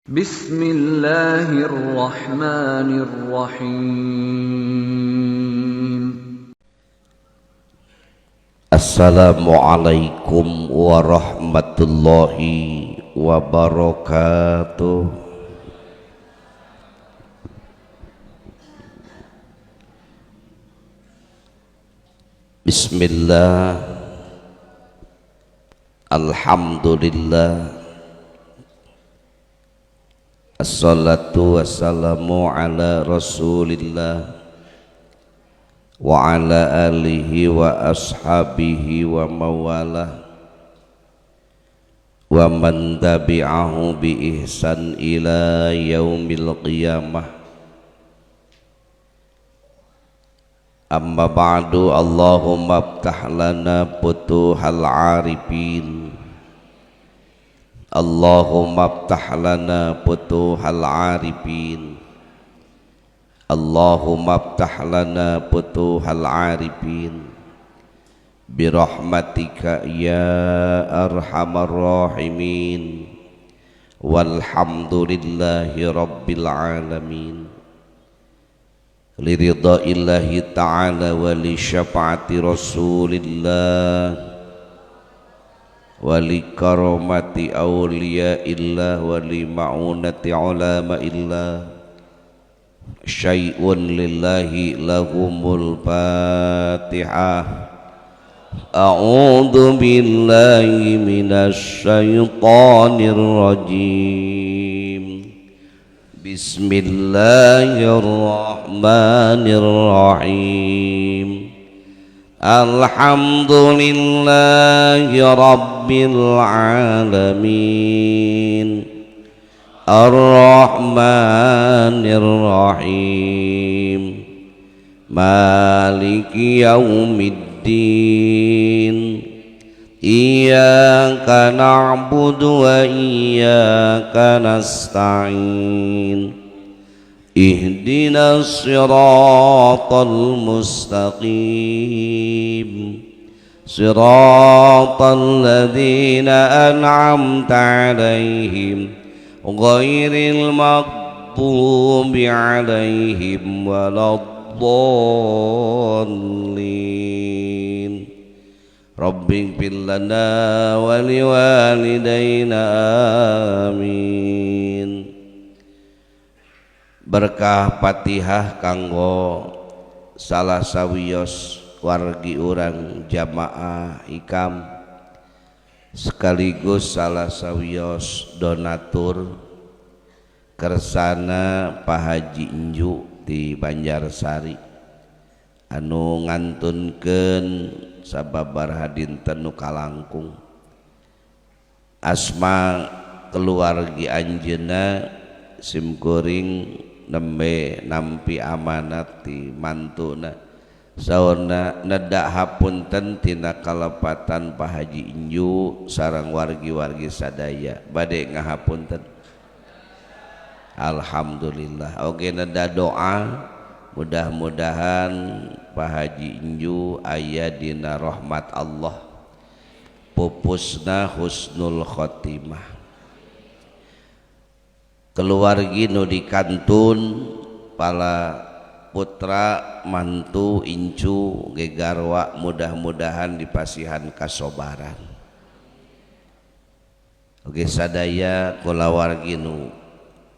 Bismillahirrahmanirrahim. Assalamualaikum warahmatullahi wabarakatuh. Bismillah, alhamdulillah, assalatu wassalamu ala rasulillah wa ala alihi wa ashabihi wa mawalah wa man tabi'ahu bi ihsan ila yaumil qiyamah. Amma ba'du, Allahumma aftah lana futuhal arifin, Allahumma aftah lana futuhal arifin, Allahumma aftah lana futuhal arifin birahmatika ya arhamar rahimin, walhamdulillahi rabbil alamin. Liridaillahi ta'ala wa li syafaati rasulillah wa li karamati awliyaillah wa li ma'unati ulamaillah syai'un lillahi lahumul fatihah. A'udzu billahi minasy syaithanir rajim. Bismillahirrahmanirrahim. Alhamdulillahi rabbil alamin, ar-rahmanir rahim, maliki yaumiddin. Iyyaka na'budu wa iyyaka nasta'in. Ihdinas siratal mustaqim, siratal ladzina an'amta 'alaihim ghairil maghdubi 'alaihim waladdallin. Rabbi ighfir lana wa liwalidayna amin. Berkah Fatihah kanggo salah sawiyos wargi urang jamaah ikam sekaligus salah sawiyos donatur kersana Pak Haji Inju di Banjarsari anu ngantunkeun sababar hadinten nu kalangkung asma keluargi anjeunna simkuring nembe nampi amanat ti mantuna saona nedak hapunten tina kalepatan Pak Haji Inju sareng wargi-wargi sadaya bade ngahapunten. Alhamdulillah. Oge neda doa mudah-mudahan Pak Haji Inju aya dina rahmat Allah, pupusna husnul khotimah. Keluargi nu di kantun pala putra mantu incu gegarwa mudah-mudahan dipasihan kasobaran. Oge sadaya kulawargi nu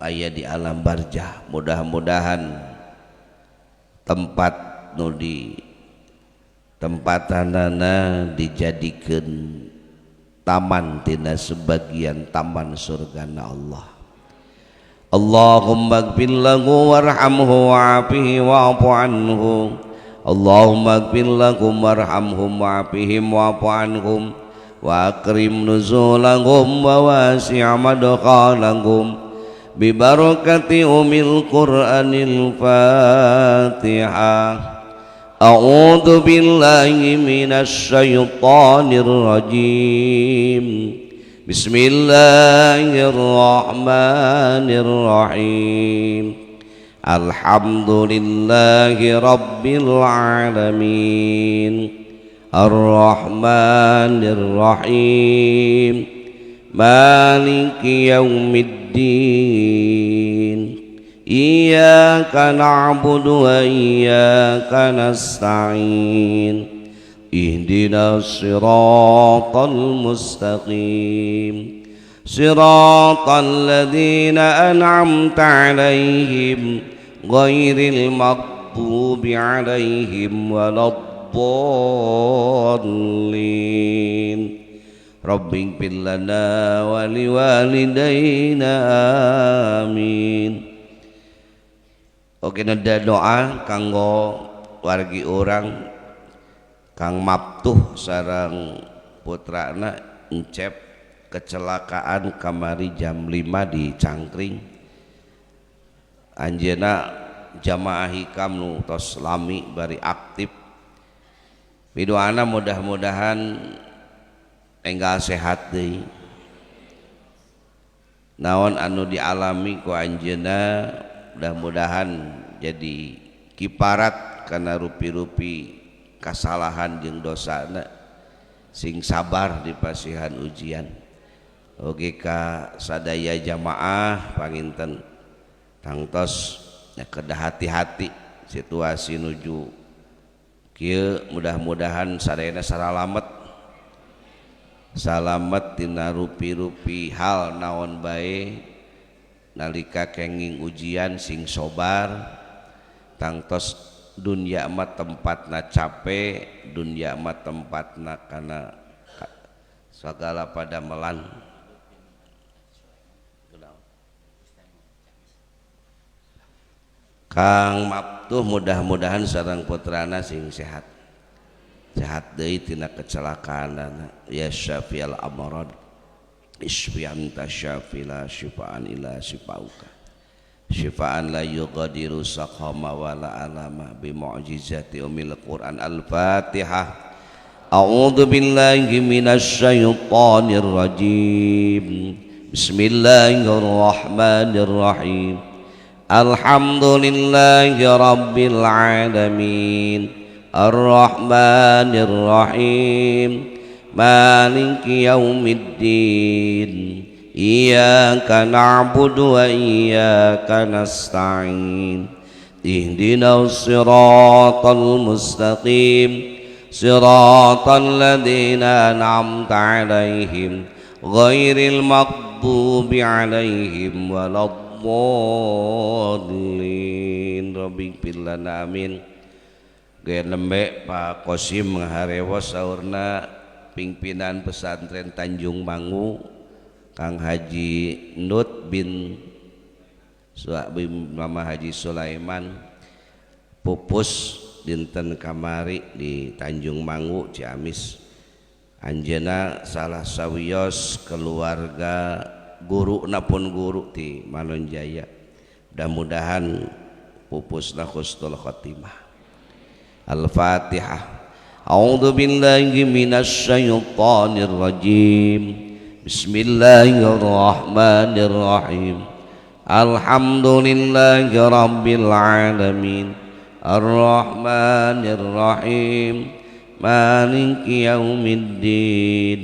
aya di alam barzah mudah-mudahan tempat nu di tempatanana dijadikeun taman tina sebagian taman surgana Allah. Allahumma ighfir lahu warhamhu wa'afihi wa'fu anhu. Allahumma ighfir lahum warhamhum wa'afihim wa'fu anhum wa akrim nuzulahum wa wasi' madkhalahum bi barakati umil Qur'anil Fatihah. A'udzu billahi minasy syaithanir rajim. Bismillahirrahmanirrahim. Alhamdulillahi rabbil alamin, ar-rahmanir rahim, maliki yaumiddin. Iyyaka na'budu wa iyyaka nasta'in. Ihdinas siratal mustaqim. Siratal ladzina an'amta 'alaihim ghairil maghdubi 'alaihim waladdallin. Rabbighfir lana wa liwalidayna amin. Oke, nada doa kanggo wargi orang Kang Maptuh sareng putrana Encep kecelakaan kamari jam 5 di Cangkring. Anjeuna jamaah hikam nu tos lami bari aktif. Pidoana mudah-mudahan enggal sehat deui. Naon anu dialami ku anjeuna mudah-mudahan jadi kiparat karena rupi-rupi kasalahan jeung dosana sing sabar di pasihan ujian. Oge ka sadaya jamaah panginten tangtos kedah hati-hati situasi nuju kieu, mudah-mudahan sadayana salamet tina rupi-rupi hal naon bae nalika kenging ujian sing sobar tangtos dunya mah tempatna capek, dunya mah tempatna kana segala pada melan. Kang Maptuh mudah-mudahan sareng putrana sing sehat deui tina kecelakaan. Ya syafi'al amrad isfi anta syafi la syifaan ila syifauka syifaan la yughadiru saqama wa la alama bi mu'jizati umil Qur'an. Al-Fatihah. A'udzu billahi minasy syaithanir rajim. Bismillahirrahmanirrahim. Alhamdulillahi rabbil alamin. Ar-Rahmanir Rahim. Maliki yaumiddin. Iyyaka na'budu wa iyyaka nasta'in. Ihdinas siratal mustaqim. Siratal ladzina an'amta 'alaihim ghairil maghdubi 'alaihim waladdallin. Rabbighfir lana amin. Gaya lembe Pak Kosim ngaharewas saurna pimpinan pesantren Tanjung Mangu Kang Haji Nut bin Mama Haji Sulaiman pupus dinten kamari di Tanjung Mangu Ciamis. Anjeuna salah sawios keluarga guru napun guru ti Malonjaya. Mudah-mudahan pupusna husnul khotimah. Al-Fatihah. A'udzu billahi minasy syaithanir rajim. Bismillahirrahmanirrahim. Alhamdulillahi rabbil alamin. Ar-Rahmanir Rahim. Maliki yaumiddin.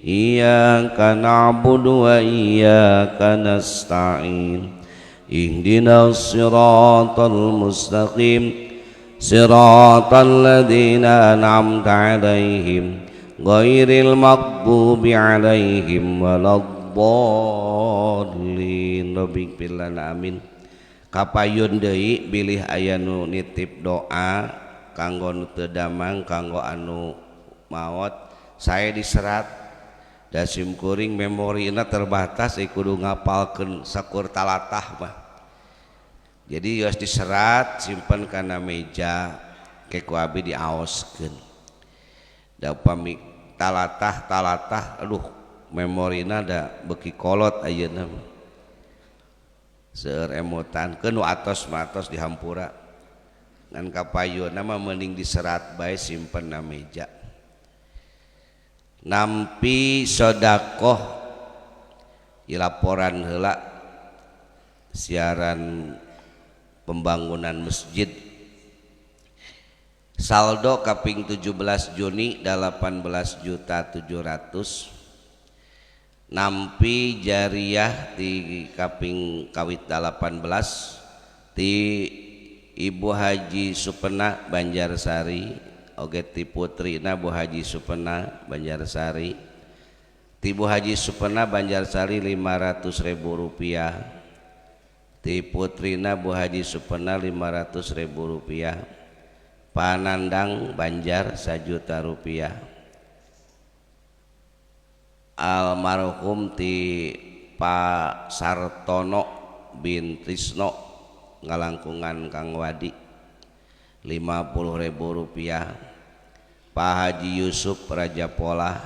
Iyyaka na'budu wa iyyaka nasta'in. Ihdinas siratal mustaqim. Siratal ladzina an'amta 'alaihim ghairil maghdubi 'alaihim waladdallin. Rabbighfir lana amin. Kapayun deui bilih aya nu nitip doa kanggo nu teu damang, kanggo anu maot. Saya diserat da simkuring memorina terbatas kudu ngapalkeun sakur talatah mah. Jadi geus diserat simpen kana meja ke ku abi diaoskeun. Da upami talatah aduh memorina da beuki kolot ayeuna mah. Seueur emutan keun nu atos mah atos dihampura. Ngan kapayuna mah mending diserat bae simpen na meja. Nampi sodakoh ilaporan heula siaran pembangunan masjid saldo kaping 17 Juni 18.700.000. nampi jariyah di kaping kawit 18 ti Ibu Haji Supena Banjarsari oge ti putrina Bu Haji Supena Banjarsari ti Bu Haji Supena Banjarsari 500.000 rupiah ti putrina Bu Haji Supena 500.000 rupiah Panandang Banjar 1 juta rupiah almarhum ti Pak Sartono bin Trisno ngalangkungan Kang Wadi 50.000 rupiah Pak Haji Yusuf Raja Pola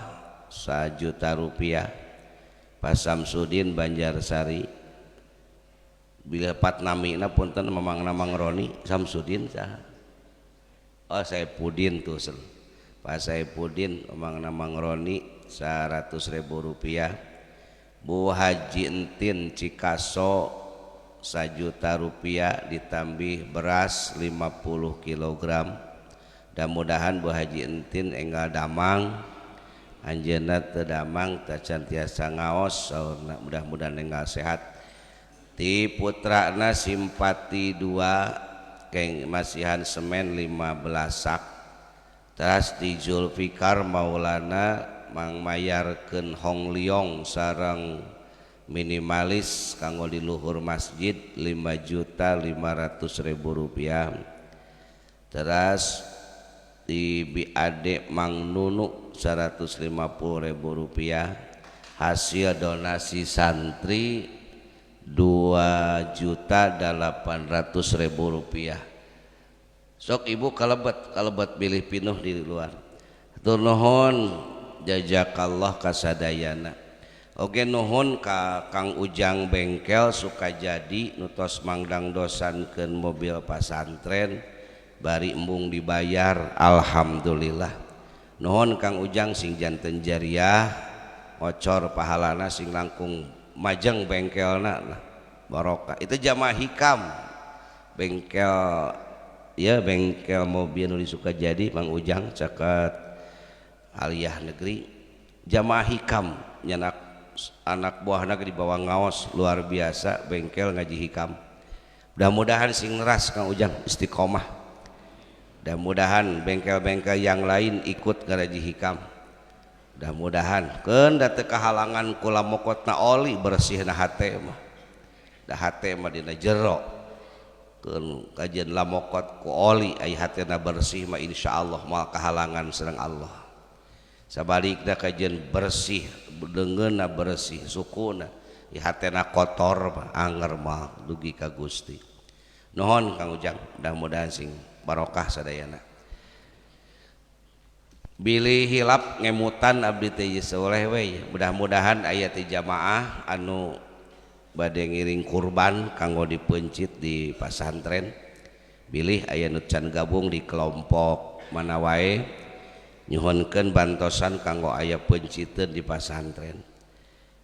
1 juta rupiah Pak Samsudin Banjarsari bila pat namina punten mamang Roni Samsudin sah oh Saipudin tuh Pak Saipudin mamang Roni 100.000 rupiah Bu Haji Entin Cikaso 1 juta rupiah ditambih beras 50 kg mudah-mudahan Bu Haji Entin enggal damang anjeunna teu damang tacan tiasa ngaos mudah-mudahan enggal sehat ti putrana Simpati 2 keng masihan semen 15 sak teras ti Zulfikar Maulana mangmayarkeun Hong Liong sareng minimalis kanggo di luhur masjid 5.500.000 rupiah teras di BAD Mang Nunu 150.000 rupiah hasil donasi santri 2.800.000 rupiah sok ibu kalebet pilih pinuh di luar atur nuhun jazakallah kasadayana oge nuhun ka Kang Ujang bengkel Sukajadi nutos mangdang dosankeun mobil pasantren bari embung dibayar alhamdulillah nuhun Kang Ujang sing janten jariyah ngocor pahalana sing langkung majeng bengkelna barokah itu jamaah hikam bengkel ya bengkel mobil nu di Sukajadi Mang Ujang caket aliyah negeri jamaah hikam nyanak anak buahna di bawah ngaos luar biasa bengkel ngaji hikam mudah-mudahan sing neras Kang Ujang istiqomah mudah-mudahan bengkel-bengkel yang lain ikut ngaji hikam mudah-mudahan keun da teu kahalangan kula mokotna oli bersihna hate mah da hate mah dina jero keun kajian lamokot ku oli ai hatena bersih mah insyaallah moal kahalangan sareng Allah sabalikna kajian bersih dengeunna bersih sukuna di hatena kotor anger mah dugi ka Gusti nuhun Kang Ujang mudah-mudahan sing barokah sadayana bilih hilap ngemutan abdi teh soleh we mudah-mudahan aya teh jamaah anu bade ngiring kurban kanggo dipencit di pasantren bilih aya nu can gabung di kelompok mana wae nyuhunkeun bantosan kanggo aya penciteun di pasantren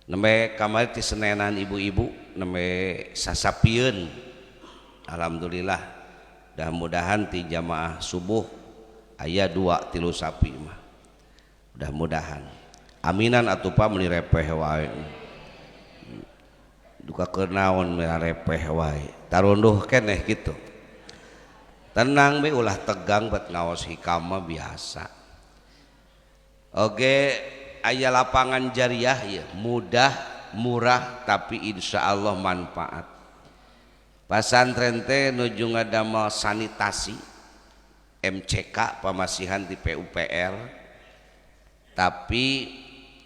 nembe kamari ti senenan ibu-ibu nembe sasapieun alhamdulillah mudah-mudahan ti jamaah subuh aya 2-3 sapi mah mudah-mudahan aminan atupa meuni repeh wae duka kenaon meh repeh wae tarunduh keneh kitu tenang be ulah tegang bet ngaos hikam mah biasa oge aya lapangan jariyah ya mudah murah tapi insya Allah manfaat pasantren teh nuju ngadamel sanitasi MCK pamasihan di PUPR tapi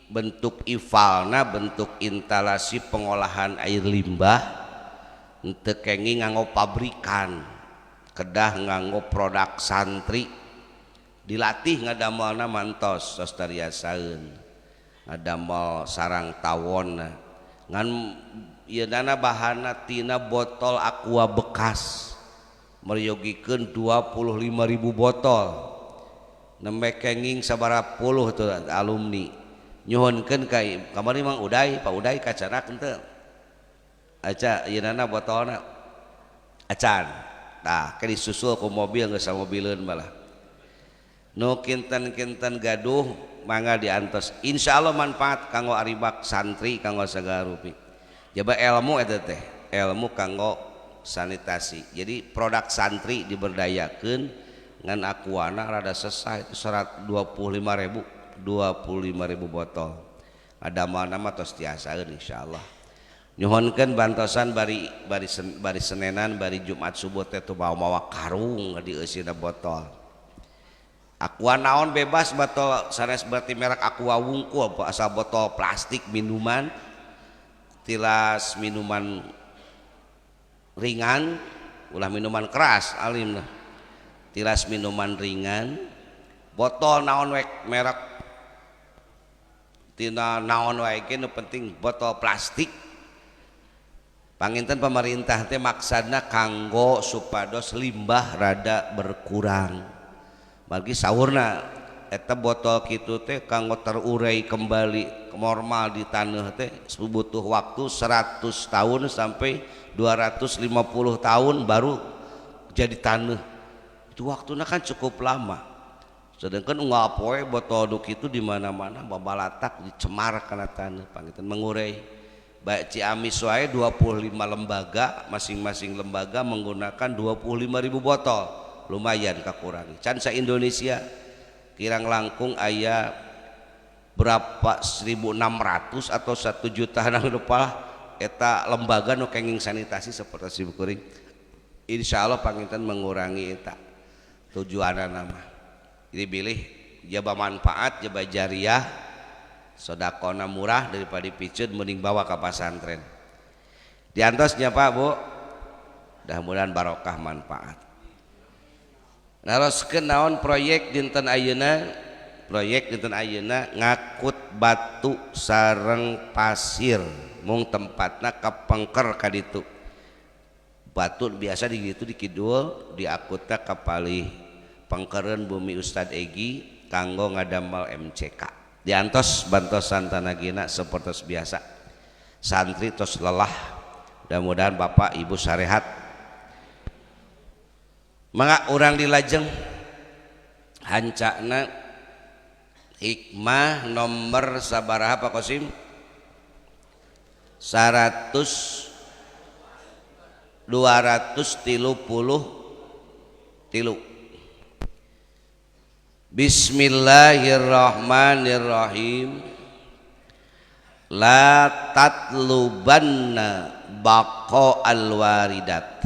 bentuk ifalna bentuk instalasi pengolahan air limbah henteu kenging nganggo pabrikan kedah nganggo produk santri dilatih ngadamelna mantos sastariasaeun ngadamel sarang tawon ngan yeunana bahanna tina botol aqua bekas meryogikeun 25.000 botol nembe kenging sabaraha puluh tuh alumni nyuhunkeun ka kamari Mang Uday Pak Uday kacanak henteu aca yeunana botolna acan tah ke disusul ku mobil geus mobileun balah nu kinten-kinten gaduh mangga diantos insyaallah manfaat kanggo aribak santri kanggo sagala rupi jaba ilmu eta teh ilmu kanggo sanitasi jadi produk santri diberdayakeun ngan Aquana rada sesah itu 25.000 botol ada mana mah tos tiasaeun insyaallah nyuhunkeun bantosan bari Senenan bari Jumat subuh teh tuh bawa karung dieusina botol Aqua naon bebas botol sanes berarti merek Aqua wungkul apa asal botol plastik minuman tilas minuman ringan ulah minuman keras alim lah tilas minuman ringan botol naon wae merek tina naon wae ge nu penting botol plastik panginten pemerintah teh maksudna kanggo supados limbah rada berkurang bagi sahurna eta botol kitu teh kanggo terurai kembali normal di taneuh teh butuh waktu 100 tahun sampai 250 tahun baru jadi taneuh itu waktuna kan cukup lama sedangkan unggal poe botol duk itu di mana-mana babalatak dicemar kana taneuh panginten mengurai baik Ciamis wae 25 lembaga masing-masing lembaga menggunakan 25.000 botol lumayan kakurangi can sa Indonesia kirang langkung aya berapa 1.600 atau 1 juta rupiah eta lembaga nu kenging sanitasi seperti Sibukeuring insyaallah panginten mengurangi eta tujuanna nama jadi pilih jaba manfaat jaba jariah sodakona murah daripada piceun mending bawa ke pesantren diantosnya Pak Bu mudah-mudahan barokah manfaat naroskeun naon proyek dinten ayeuna ngakut batu sareng pasir mung tempatna kapengker ka ditu batu biasa di ditu di kidul diakutna ka palih pengkereun bumi Ustad Egi kanggo ngadamel MCK diantos bantosan tanagina seperti biasa santri tos lelah mudah-mudahan Bapak Ibu sarehat mangga urang dilajeng hancakna hikmah nomor sabaraha Pak Kosim 233 Bismillahirrahmanirrahim la tatlubanna baqa alwaridat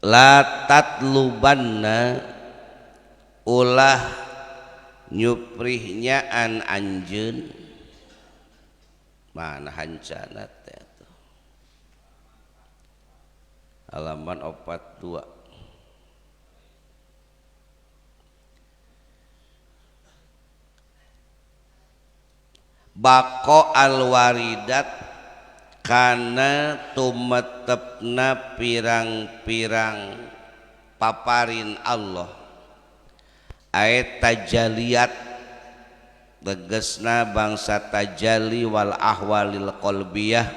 la tatlubanna ulah nyuprihnyaan anjeun mana hancana teh halaman 42 bako alwaridat kana tumetepna pirang-pirang paparin Allah ayat tajaliyat tegasna bangsa tajalli wal ahwalil qalbiyah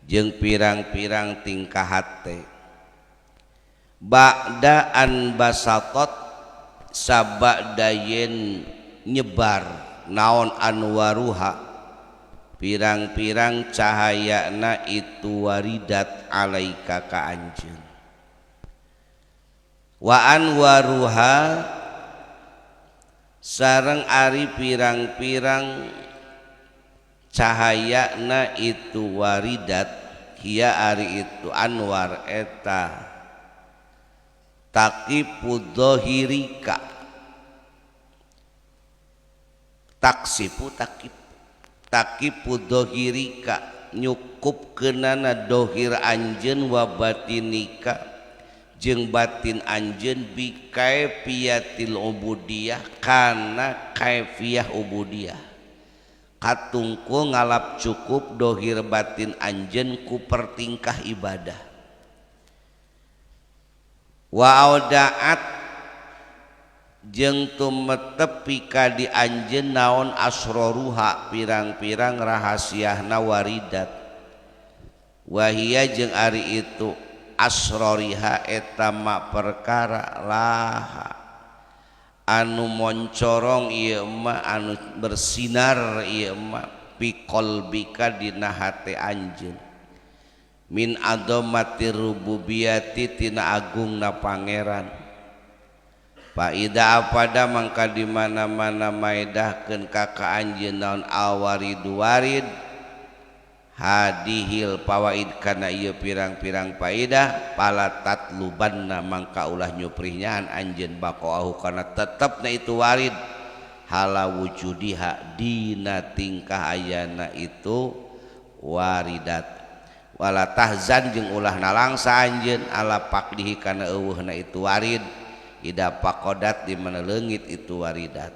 jeung pirang-pirang tingkah hate ba'da an basatot sabadayen nyebar naon anwaruha pirang-pirang cahayana itu waridat alaika ka anjeun wa anwaruha sareng ari pirang-pirang cahayana itu waridat hiya ari itu anwar eta taqipud dhahirika taksipu taqipud dhahirika nyukupkeunana dohir anjeun wa batinika jeung batin anjeun bi kaifiyatil ubudiyah kana kaifiyah ubudiyah katungku ngalap cukup dohir batin anjeun ku pertingkah ibadah wa audaat jeung tumetep pika di anjeun naon asroruha pirang-pirang rahasiana waridat wahia jeung ari itu asroriha eta ma perkara laha anu moncorong ieu mah anu bersinar ieu mah fi qalbika dina hate anjeun min adomati rububiyati tina agungna pangeran faida apada mangka di mana-mana maedahkeun ka anjeun naon awaridu warid hadihil pawaid kana ieu pirang-pirang faedah pala tatlubanna mangka ulah nyuprihnyaan anjeun baqahu kana tetepna itu warid hala wujudiha dina tingkah ayana itu waridat wala tahzan jeung ulah nalangsa anjeun ala pakdihi kana eueuhna itu warid ida pakodat di mana leungit itu waridat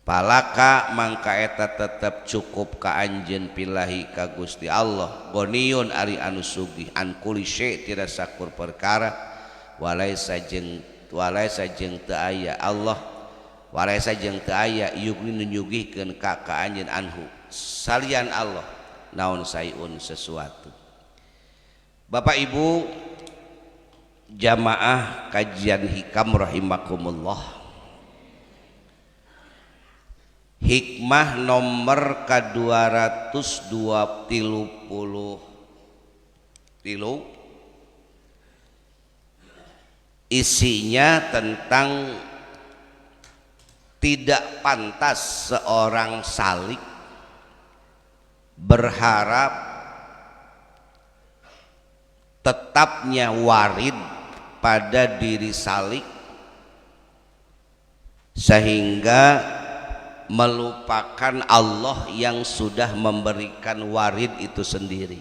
palaka mangka eta tetep cukup ka anjeun pillahi ka Gusti Allah goniun ari anu sugih an kulli syai' tira sakur perkara walaisa jeung teu aya Allah walaisa jeung teu aya yugni nyugihkeun ka anjeun anhu salian Allah naon sayun sesuatu. Bapak Ibu jamaah kajian hikam rahimakumullah, hikmah nomor ke-233 isinya tentang tidak pantas seorang salik berharap tetapnya warid pada diri salik sehingga melupakan Allah yang sudah memberikan warid itu sendiri.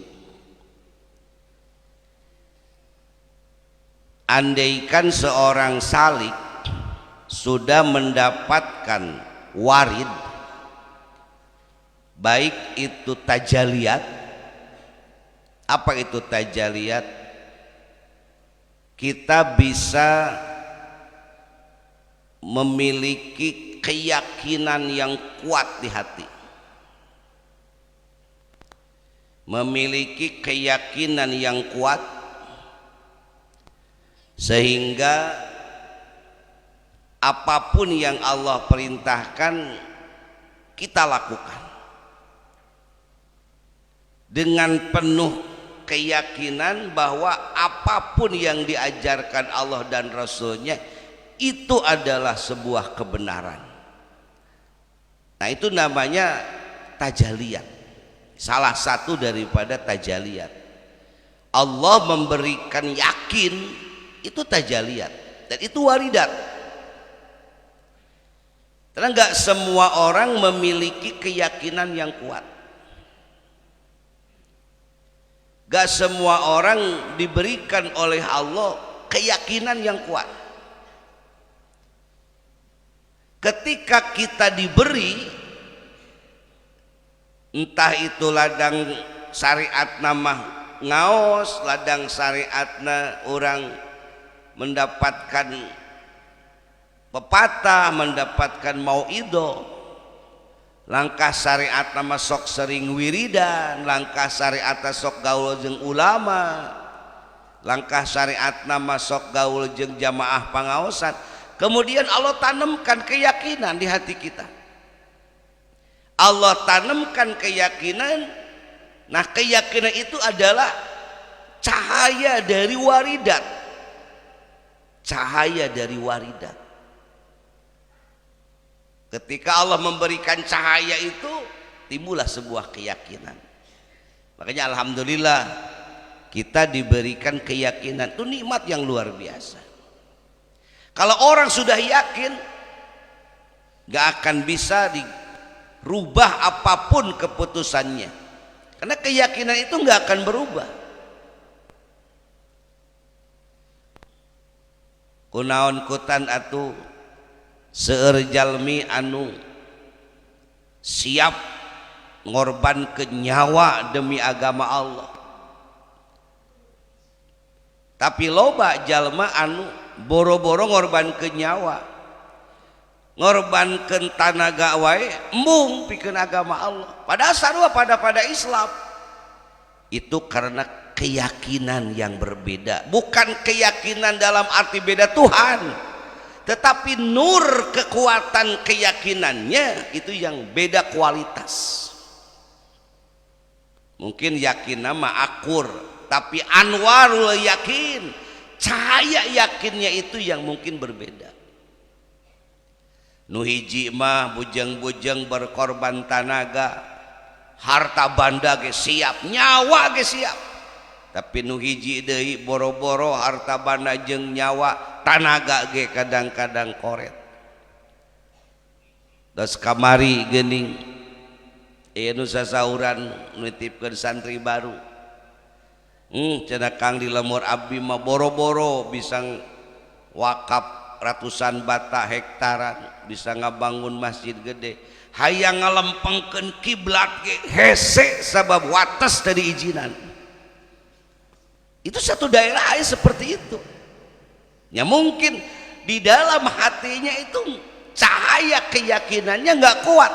Andaikan seorang salik sudah mendapatkan warid baik itu tajaliyat. Apa itu tajaliyat? Kita bisa memiliki keyakinan yang kuat di hati, memiliki keyakinan yang kuat sehingga apapun yang Allah perintahkan kita lakukan dengan penuh keyakinan bahwa apapun yang diajarkan Allah dan Rasulnya itu adalah sebuah kebenaran. Nah itu namanya tajaliyat, salah satu daripada tajaliyat. Allah memberikan yakin itu tajaliyat dan itu waridat. Karena nggak semua orang memiliki keyakinan yang kuat. Gak semua orang diberikan oleh Allah keyakinan yang kuat. Ketika kita diberi, entah itu ladang syariat nama ngaos, ladang syariatna orang mendapatkan pepatah, mendapatkan mauidho, langkah syariat nama sok sering wiridan, langkah syariat sok gaul jeung ulama, langkah syariat nama sok gaul jeung jamaah pangaosan. Kemudian Allah tanamkan keyakinan di hati kita. Allah tanamkan keyakinan. Nah keyakinan itu adalah cahaya dari waridat, cahaya dari waridat. Ketika Allah memberikan cahaya itu timbullah sebuah keyakinan. Makanya alhamdulillah kita diberikan keyakinan, itu nikmat yang luar biasa. Kalau orang sudah yakin gak akan bisa dirubah apapun keputusannya, karena keyakinan itu gak akan berubah. Kunaon kutan atuh seueur jalmi anu siap ngorbankeun nyawa demi agama Allah. Tapi loba jalma anu boro-boro ngorbankeun nyawa, ngorbankeun tanaga wae embung pikeun agama Allah. Padahal sarua pada Islam. Itu karena keyakinan yang berbeda, bukan keyakinan dalam arti beda Tuhan. tetapi nur kekuatan keyakinannya itu yang beda kualitas. Mungkin yakin nama akur, tapi anwarul yakin, cahaya yakinnya itu yang mungkin berbeda. Nu hiji mah bujang-bujang berkorban tanaga, harta banda ge siap, nyawa ge siap. Tapi nu hiji deui boro-boro harta banda jeung nyawa, tanaga ge kadang-kadang koret. Das kamari geuning nu sasauran nitipkeun santri baru. Cenah Kang di lemur abdi mah boro-boro bisa wakaf ratusan bata hektaran, bisa ngabangun masjid gede, hayang ngalempengkeun kiblat ge hese sabab wates tadi izinan. Itu satu daerah aja seperti itu. Ya mungkin di dalam hatinya itu cahaya keyakinannya nggak kuat.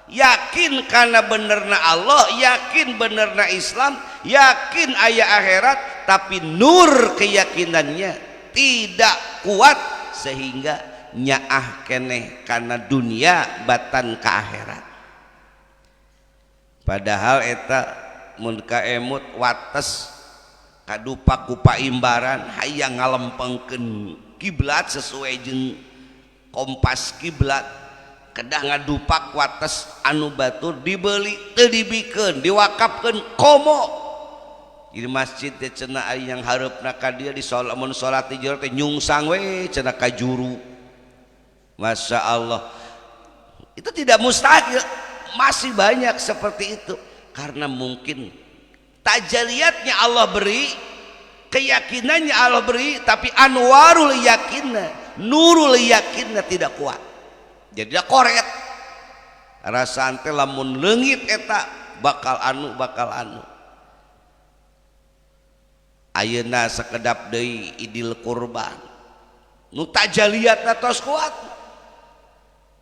Yakin karena benerna Allah, yakin benerna Islam, yakin aya akhirat, tapi nur keyakinannya tidak kuat sehingga nyaah keneh karena dunia batan ke akhirat. Padahal eta mun kaemut wates kadupak ku paimbaran hayang ngalempengkeun kiblat sesuai jeung kompas kiblat, kedah ngadupak wates anu batur dibeli teu dibikeun diwakafkeun komo. Di masjid teh cenah aya yang hareupna ka dieu di mun salat di jero teh nyungsang we cenah ka juru. Masya Allah, itu tidak mustahil, masih banyak seperti itu karena mungkin tajaliatnya Allah beri, keyakinannya Allah beri, tapi anwarul yakinna, nurul yakinna tidak kuat, jadi tidak koret. Rasaan teh lamun leungit eta bakal anu. Ayeuna sakedap deui idil kurban nu tajaliatna tos kuat,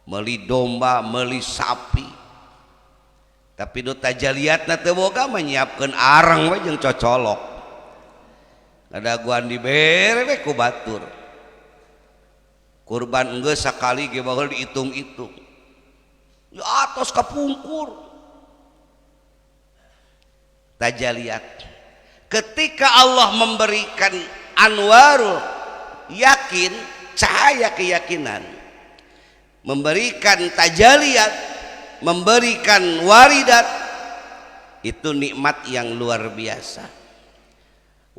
meuli domba, meuli sapi, tapi nu tajaliatna teu boga menyiapkeun areng we jeung cocolok, ngadaguan dibere we ku batur. Kurban enggeus sakali ge baheul diitung-itung ya atos kapungkur. Tajaliat ketika Allah memberikan anwarul yakin, cahaya keyakinan, memberikan tajaliat, memberikan waridat, itu nikmat yang luar biasa.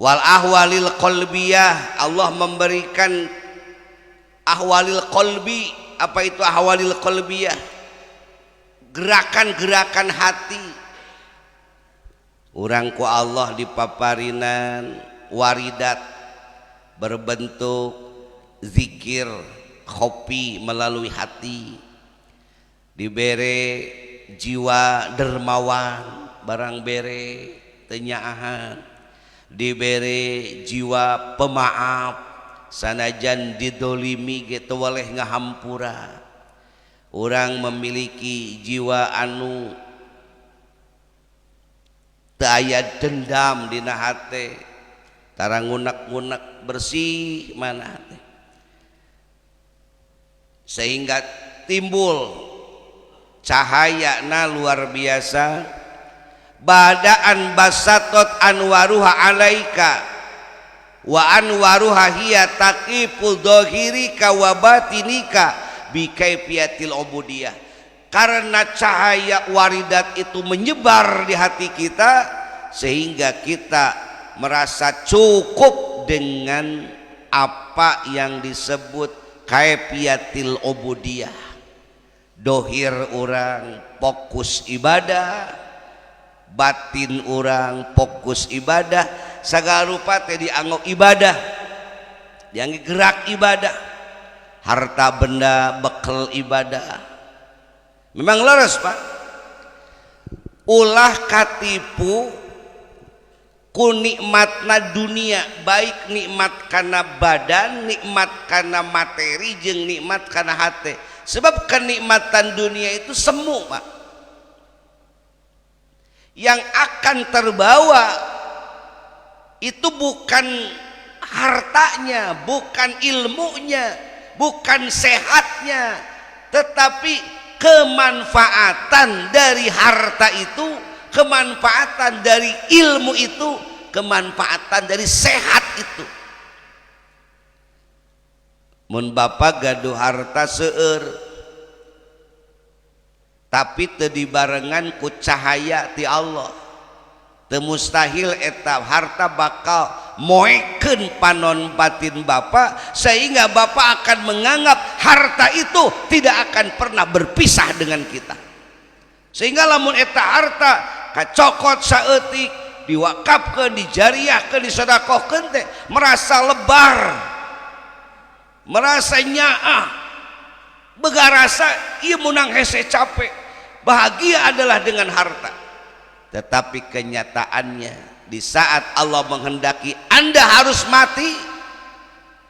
Wal ahwalil qalbiyah, Allah memberikan ahwalil qalbi. Apa itu ahwalil qalbiyah? Gerakan-gerakan hati. Urang ku Allah dipaparinan waridat berbentuk zikir khopi melalui hati, dibere jiwa dermawan barang bere tenyaahan, dibere jiwa pemaaf sanajan didolimi gitu waleh ngahampura. Urang memiliki jiwa anu teu aya dendam dina hate, tara ngunek-ngunek, bersih mana hate, sehingga timbul cahayana luar biasa. Badaan basatot anwaruha alaika wa anwaruha hiya taqiful dhahirika wa batinika bi kaifiyatil ubudiyah. Karena cahaya waridat itu menyebar di hati kita sehingga kita merasa cukup dengan apa yang disebut kaifiyatil ubudiyah. Dohir orang fokus ibadah, batin orang fokus ibadah, sagala rupa teh dianggap ibadah, dianggap gerak ibadah, harta benda bekal ibadah. Memang leres Pak, ulah katipu ku nikmatna dunia, baik nikmat karena badan, nikmat karena materi, jeung nikmat karena hati. Sebab kenikmatan dunia itu semu Pak, yang akan terbawa itu bukan hartanya, bukan ilmunya, bukan sehatnya, tetapi kemanfaatan dari harta itu, kemanfaatan dari ilmu itu, kemanfaatan dari sehat itu. Mun bapa gaduh harta seueur tapi teu dibarengan ku cahaya ti Allah, teu mustahil eta harta bakal moekeun panon batin bapa, sehingga bapa akan menganggap harta itu tidak akan pernah berpisah dengan kita. Sehingga lamun eta harta kacokot saeutik diwakafkeun, dijariahkeun, disedekahkeun teh merasa lebar, merasa nyaah, begarasa ieu munang hese capek. Bahagia adalah dengan harta. Tetapi kenyataannya di saat Allah menghendaki Anda harus mati,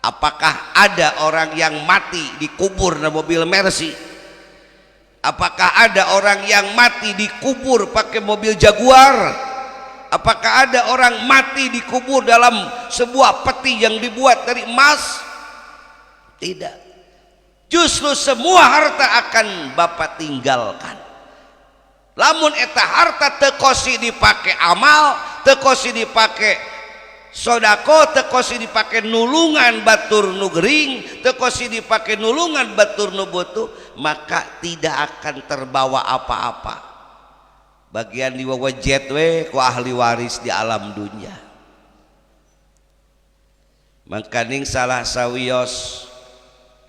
apakah ada orang yang mati dikubur na mobil Mercy? Apakah ada orang yang mati dikubur pakai mobil Jaguar? Apakah ada orang mati dikubur dalam sebuah peti yang dibuat dari emas? Tidak. Justru semua harta akan Bapak tinggalkan. Lamun eta harta teu kosi dipake amal, teu kosi dipake sodako, teu kosi dipake nulungan batur nu gering, teu kosi dipake nulungan batur nu butuh, maka tidak akan terbawa apa-apa. Bagian dibawa jet we ku ahli waris di alam dunia. Mangkaning salah sawios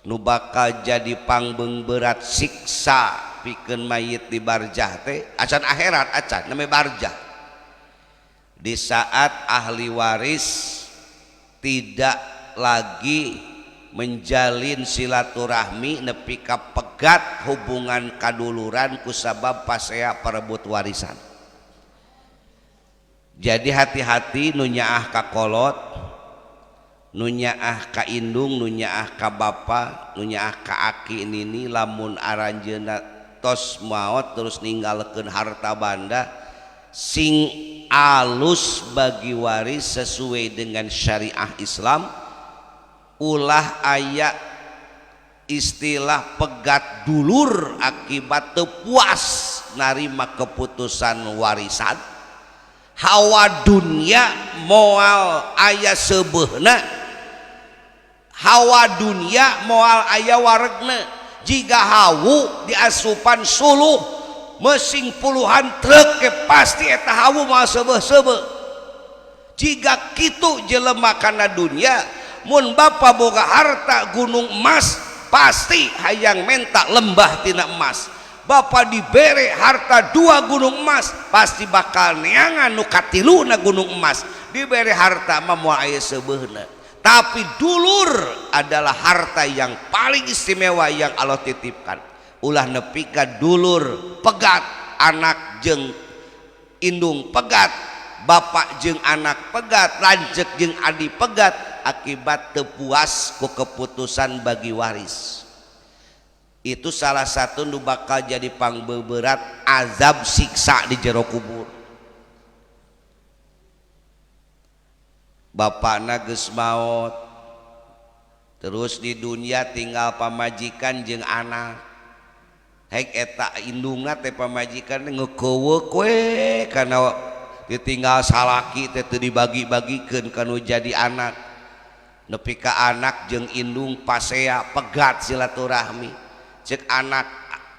nu bakal jadi pangbeung berat siksa pikeun mayit di barjah teh acan akhirat, acan namanya barjah. Di saat ahli waris tidak lagi menjalin silaturahmi nepi ka pegat hubungan kaduluran kusabab pasea perebut warisan. Jadi hati-hati nu nyaah ka kolot, nu nyaah ka indung, nu nyaah ka bapa, nu nyaah ka aki nini, lamun aranjeuna tos maot terus ninggalkeun harta banda sing alus bagi waris sesuai dengan syariah Islam, ulah aya istilah pegat dulur akibat teu puas narima keputusan warisan, hawa dunia moal aya sebeuna, hawa dunia moal aya waregna. Jika hawu diasupan suluh mesin puluhan truk ke pasti eta hawu mah sebeh-sebeh. Jika kitu jelema kana dunia, mun bapa boga harta gunung emas pasti hayang menta lembah tina emas. Bapa dibere harta 2 gunung emas pasti bakal neangan nu katiluna gunung emas. Dibere harta mah moal aya sebeuna. Tapi dulur adalah harta yang paling istimewa yang Allah titipkan. Ulah nepi ka dulur pegat, anak jeung indung pegat, bapak jeung anak pegat, lanceuk jeung adi pegat akibat teu puas ku keputusan bagi waris. Itu salah satu nu bakal jadi pangbeberat azab siksa di jero kubur. Bapakna geus maot, terus di dunia tinggal pamajikan jeung anak. Hek eta indungna teh pamajikan ngekeuweuk we kana ditinggal salaki teh teu dibagi-bagikeun kanu jadi anak. Nepi ka anak jeung indung pasea pegat silaturahmi. Ceuk anak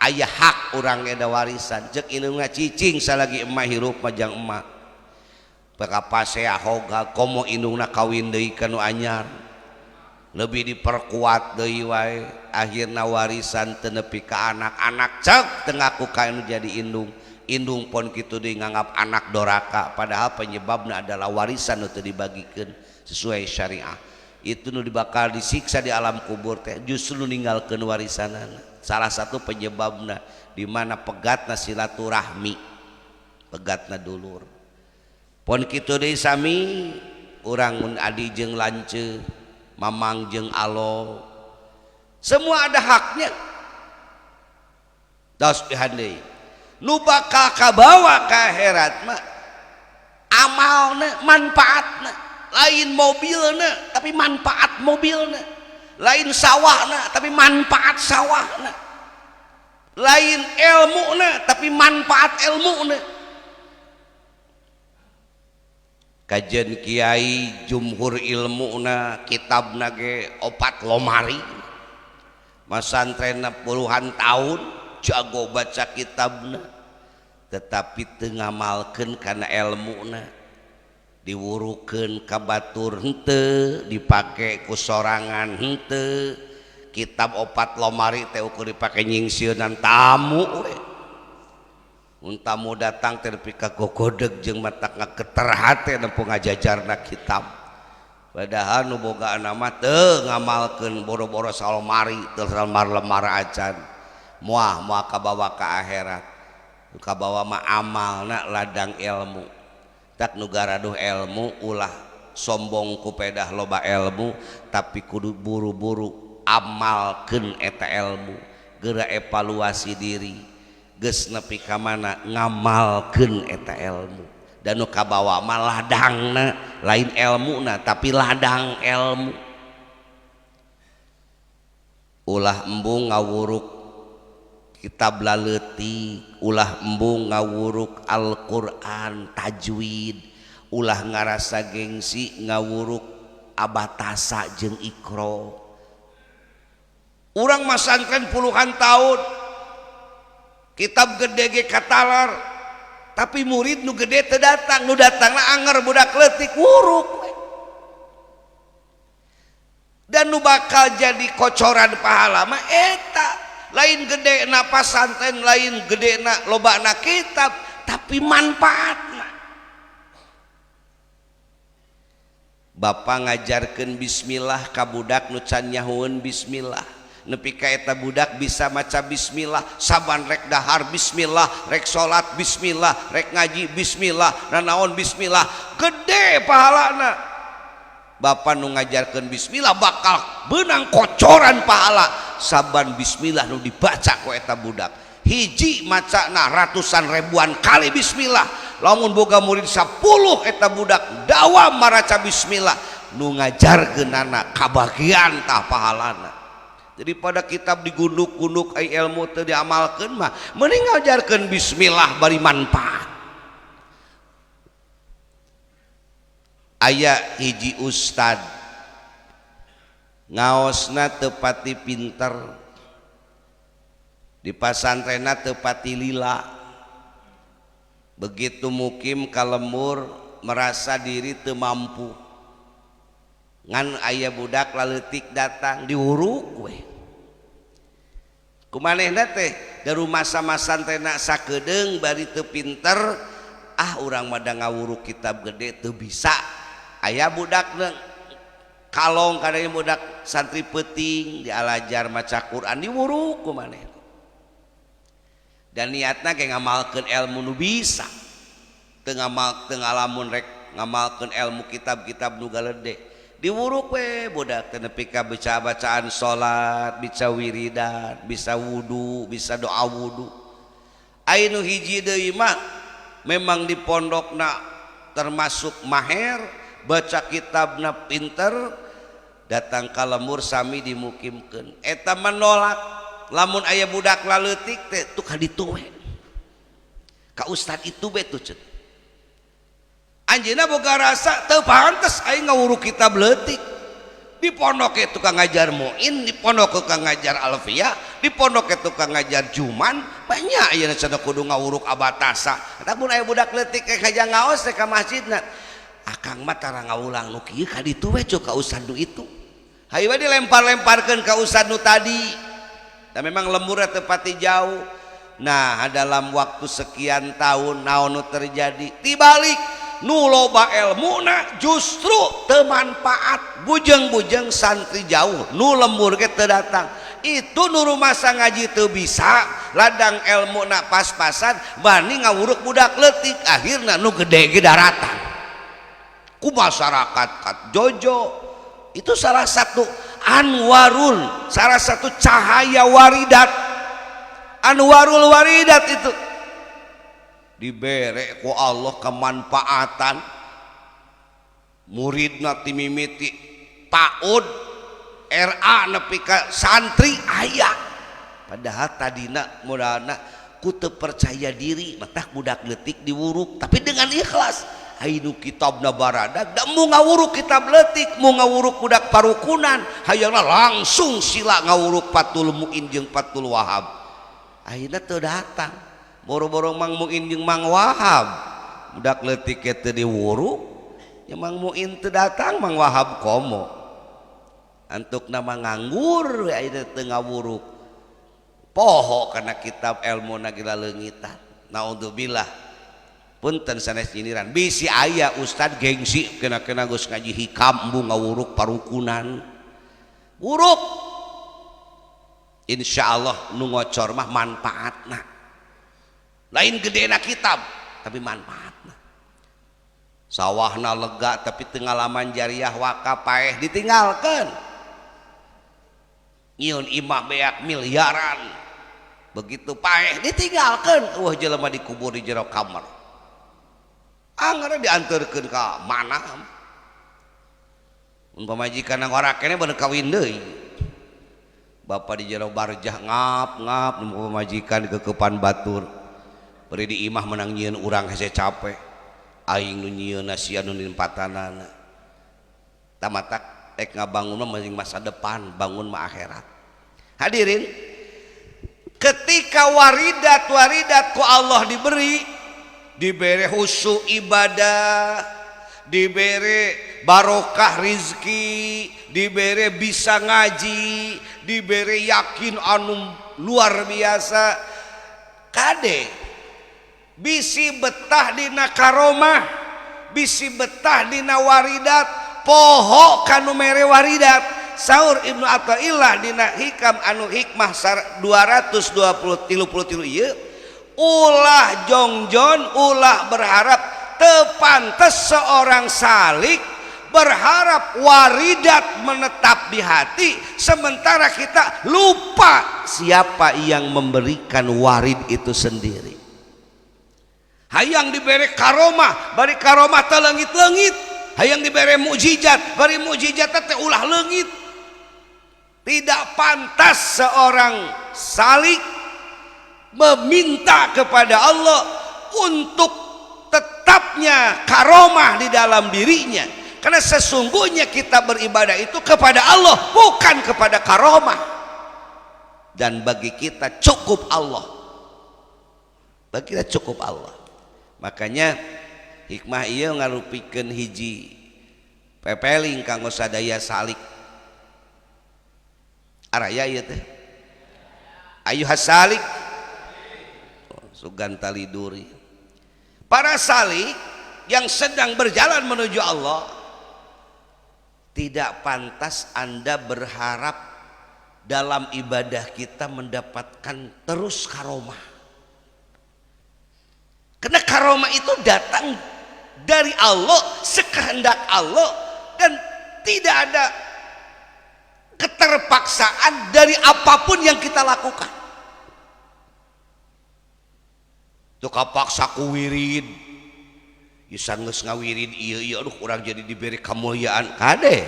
aya hak urang eda warisan, ceuk indungna cicing salagi emah hirup majang emah. Pasea hoga komo indungna kawin deui kanu anyar, lebih diperkuat deui wae, akhirna warisan teu nepi ka anak, anak cek teu ngaku ka anu jadi indung, indung pon kitu deui nganggap anak doraka, padahal penyebabna adalah warisan nu teu dibagikeun sesuai syariah. Itu nu bakal disiksa di alam kubur teh justru ninggalkeun warisanana. Salah satu penyebabna di mana pegatna silaturahmi, pegatna dulur. Pon kitu deui sami urang mun adi jeung lance, mamang jeung alo, semua ada haknya. Tos pihan deui nu bakal kabawa ka akhirat mah amalna, manfaatna, lain mobilna tapi manfaat mobilna. lain sawahna tapi manfaat sawahna, lain ilmuna tapi manfaat ilmuna. Kajian kiai jumhur ilmuna kitabna ge 4 lomari, masantrenna puluhan tahun jago baca kitabna tetapi teu ngamalkeun kana ilmuna, diwurukeun ka batur henteu, dipake ku sorangan henteu. Kitab 4 lomari teh ukur dipake nyingsieunan tamu we. Mun tamu datang teh nepi ka gogodeg jeung matak ngageter hate nempo ngajajarna kitab. Padahal nu bogaana mah teu ngamalkeun boro-boro salomari teu lemar-lemar acan. Moal kabawa ka akhirat. Nu kabawa mah amalna ladang ilmu. Tak nu garaduh ilmu ulah sombong ku pedah loba ilmu tapi kudu buru-buru amalkeun eta ilmu, geura evaluasi diri geus nepi ka mana ngamalkeun eta ilmu. Dan nu kabawa mah ladangna lain ilmuna tapi ladang ilmu. Ulah embung ngawuruk kitab laleutik, ulah embung ngawuruk Al-Qur'an tajwid, ulah ngarasa gengsi ngawuruk abatasa jeung ikro. Urang masantren puluhan tahun kitab gede ge katalar tapi murid nu gede teu datang, nu datangna anger budak leutik wuruk. Dan nu bakal jadi kocoran pahala mah eta. Lain gede na pasantren, lain gede na loba na kitab tapi manfaatna. Bapa ngajarkeun bismillah ka budak nu can nyahoeun bismillah, nepi ka eta budak bisa maca bismillah, saban rek dahar bismillah, rek salat bismillah, rek ngaji bismillah, nanaon bismillah, gede pahalana. Bapa nu ngajarkeun bismillah bakal beunang kocoran pahala saban bismillah nu dibaca ku eta budak. Hiji macana ratusan ribuan kali bismillah, lamun boga murid 10 eta budak dawam maraca bismillah, nu ngajarkeunana kabagian tah pahalana. Jadi pada kitab digunduk-gunduk ai ilmu teu diamalkeun mah mending ngajarkeun bismillah bari manfaat. Aya hiji ustad ngaosna teu pati pinter, di pasantrenna teu pati lila, begitu mukim ka lembur merasa diri teu mampu, ngan aya budak laleutik datang diuruk we. Kumanehna teh dari masa-masa santrenna sakedeung bari teu pinter, urang mah da ngawuruk kitab gede teu bisa. Aya budak kalong kadang budak santri peuting dialajar maca Quran diwuruk ku maneh. Dan niatna ge ngamalkeun ilmu nu bisa. Teu ngalamun rek ngamalkeun ilmu kitab-kitab nu galede. Diwuruk we budak teh nepi ka bacaan salat, bisa wiridan, bisa wudu, bisa doa wudu. Anu hiji deui mah memang di pondokna termasuk maher, baca kitabna pinter, datang ka lembur sami dimukimkeun. Eta menolak lamun aya budak laleutik teh tuh ka ditu we. Ka ustad itu we tuh ceuk. Anjeunna boga rasa teu pantes aing ngawuruk kitab leutik. Di pondok ke tukang ngajar muin, di pondok tukang ngajar alfiyah, di pondok ke tukang ngajar juman, banyak ayeuna cenah kudu ngawuruk abatasa. Eta mun aya budak leutik ke kaja ngaos teh ka masjidna. Akang mah tara ngaulang nu kieu ka ditu we ka ustad nu itu. Hayu we dilempar-lemparkeun ka ustad nu tadi. Dan memang lembur teu pati jauh. Nah, dalam waktu sekian tahun naon nu terjadi? Tibalik nu loba ilmuna justru teu manfaat, bujeng-bujeng santri jauh, nu lembur ge teu datang. Itu nu rumasa ngaji teu bisa, ladang ilmuna pas-pasan, bani ngawuruk budak leutik, akhirna nu gede ge daratan. Ku masyarakat kat jojo itu salah satu anwarul, salah satu cahaya waridat, anwarul waridat itu dibere ku Allah kemanfaatan. Muridna timimiti paud RA nepi ka santri aya padahal tadina mudahna ku teu percaya diri matak budak leutik diwuruk tapi dengan ikhlas hayu kitabna baradag da mau ngawuruk kitab leutik mau ngawuruk budak parukunan hayangna langsung sila ngawuruk Fathul Muin jeung Fathul Wahab akhirnya teu datang boro-boro Mang Muin jeung Mang Wahab budak leutik teu diwuruk ya Mang Muin teu datang Mang Wahab komo antukna mah nganggur akhirnya teu ngawuruk poho kana kitab ilmu nagila leungitan naudzubillah punten sanes nyiniran bisi aya ustad gengsi kena-kena geus ngaji hikam embu ngawuruk parukunan wuruk insyaallah nu ngocor mah manfaatna lain gedena kitab tapi manfaatna sawahna lega tapi teu ngalaman jariah wakaf paeh ditinggalkeun nyieun imah beak miliaran begitu paeh ditinggalkeun wah jelema dikubur di jero kamar anggarna dianterkeun ka mana mun pamajikan ngora kene bener kawin deui bapak di jero barjah ngap nu pamajikan kekepan batur beri di imah menang nyieun urang hese capek aing nu nyieun sia nu nimpatanana tamatak ek ngabangun mah masa depan bangun mah akhirat hadirin ketika waridat ku Allah diberi khusyuk ibadah diberi barokah rizki diberi bisa ngaji diberi yakin anu luar biasa kade bisi betah dina karomah bisi betah dina waridat poho kanu mere waridat saur Ibnu Athaillah dina hikam anu hikmah 233 ieu ulah jongjon ulah berharap tepantes seorang salik berharap waridat menetap di hati sementara kita lupa siapa yang memberikan warid itu sendiri hayang diberi karomah bari karomah teh leungit-leungit hayang diberi mukjizat bari mukjizat teh ulah leungit tidak pantas seorang salik meminta kepada Allah untuk tetapnya karomah di dalam dirinya karena sesungguhnya kita beribadah itu kepada Allah bukan kepada karomah dan bagi kita cukup Allah bagi kita cukup Allah makanya hikmah ieu ngarupikeun hiji pepeling kanggo sadaya salik araya ieu teh ayuhas salik sugan tali duri para salik yang sedang berjalan menuju Allah tidak pantas Anda berharap dalam ibadah kita mendapatkan terus karomah karena karomah itu datang dari Allah sekehendak Allah dan tidak ada keterpaksaan dari apapun yang kita lakukan tuh kapaksa ku wirid isan geus ngawirid ieu aduh urang jadi diberi kemuliaan kade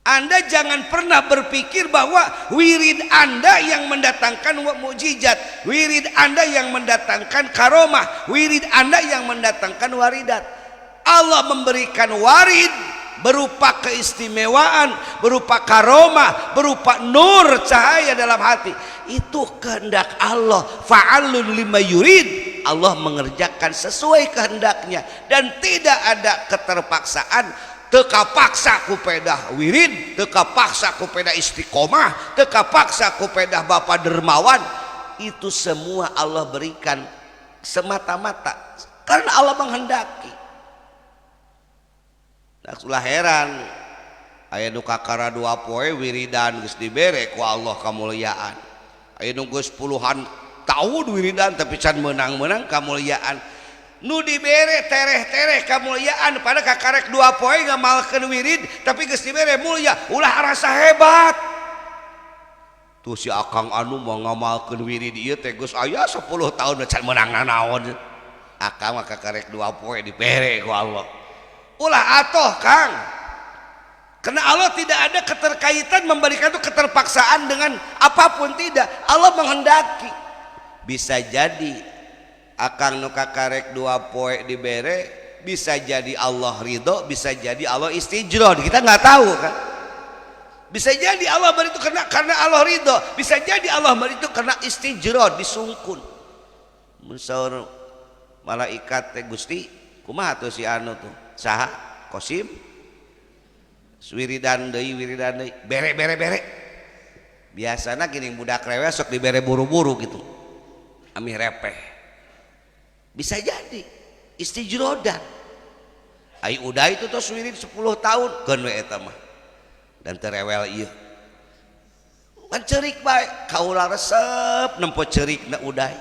Anda jangan pernah berpikir bahwa wirid Anda yang mendatangkan mukjizat wirid Anda yang mendatangkan karomah wirid Anda yang mendatangkan waridat Allah memberikan warid berupa keistimewaan berupa karomah berupa nur cahaya dalam hati itu kehendak Allah fa'alun lima yurid Allah mengerjakan sesuai kehendaknya dan tidak ada keterpaksaan teka paksa ku pedah wirid teka paksa ku pedah istiqomah teka paksa ku pedah Bapak dermawan itu semua Allah berikan semata-mata karena Allah menghendaki nah ulah heran aya nu kakara 2 poe wiridan geus dibere ku Allah kamuliaan aya nu geus puluhan tahun wiridan tapi can menang-menang kamuliaan nu dibere tereh-tereh kamuliaan pada kakarek 2 poe ngamalkeun wirid tapi geus dibere mulia ulah rasa hebat tuh si akang anu mau ngamalkeun wirid ieu teh geus aya 10 tahun can menang naon akang mah kakarek 2 poe dibere ku Allah ulah atoh Kang Karena Allah tidak ada keterkaitan memberikan itu keterpaksaan dengan apapun, tidak. Allah menghendaki. Bisa jadi akang nu kakarek 2 poe dibere, bisa jadi Allah ridho, bisa jadi Allah istijrod, kita nggak tahu kan. Bisa jadi Allah beri itu karena Allah ridho, bisa jadi Allah beri itu karena istijrod, disungkun. Musaur malaikat teh Gusti kumaha tuh si anu tuh saha Qasim wiridan deui bere biasana gini budak rewel sok dibere buru-buru gitu amih repeh. Bisa jadi istijrodan ai udah itu tos wirid 10 tahun keun we eta mah dan teu rewel ieu kan ceurik bae kaula resep nempo ceurikna uday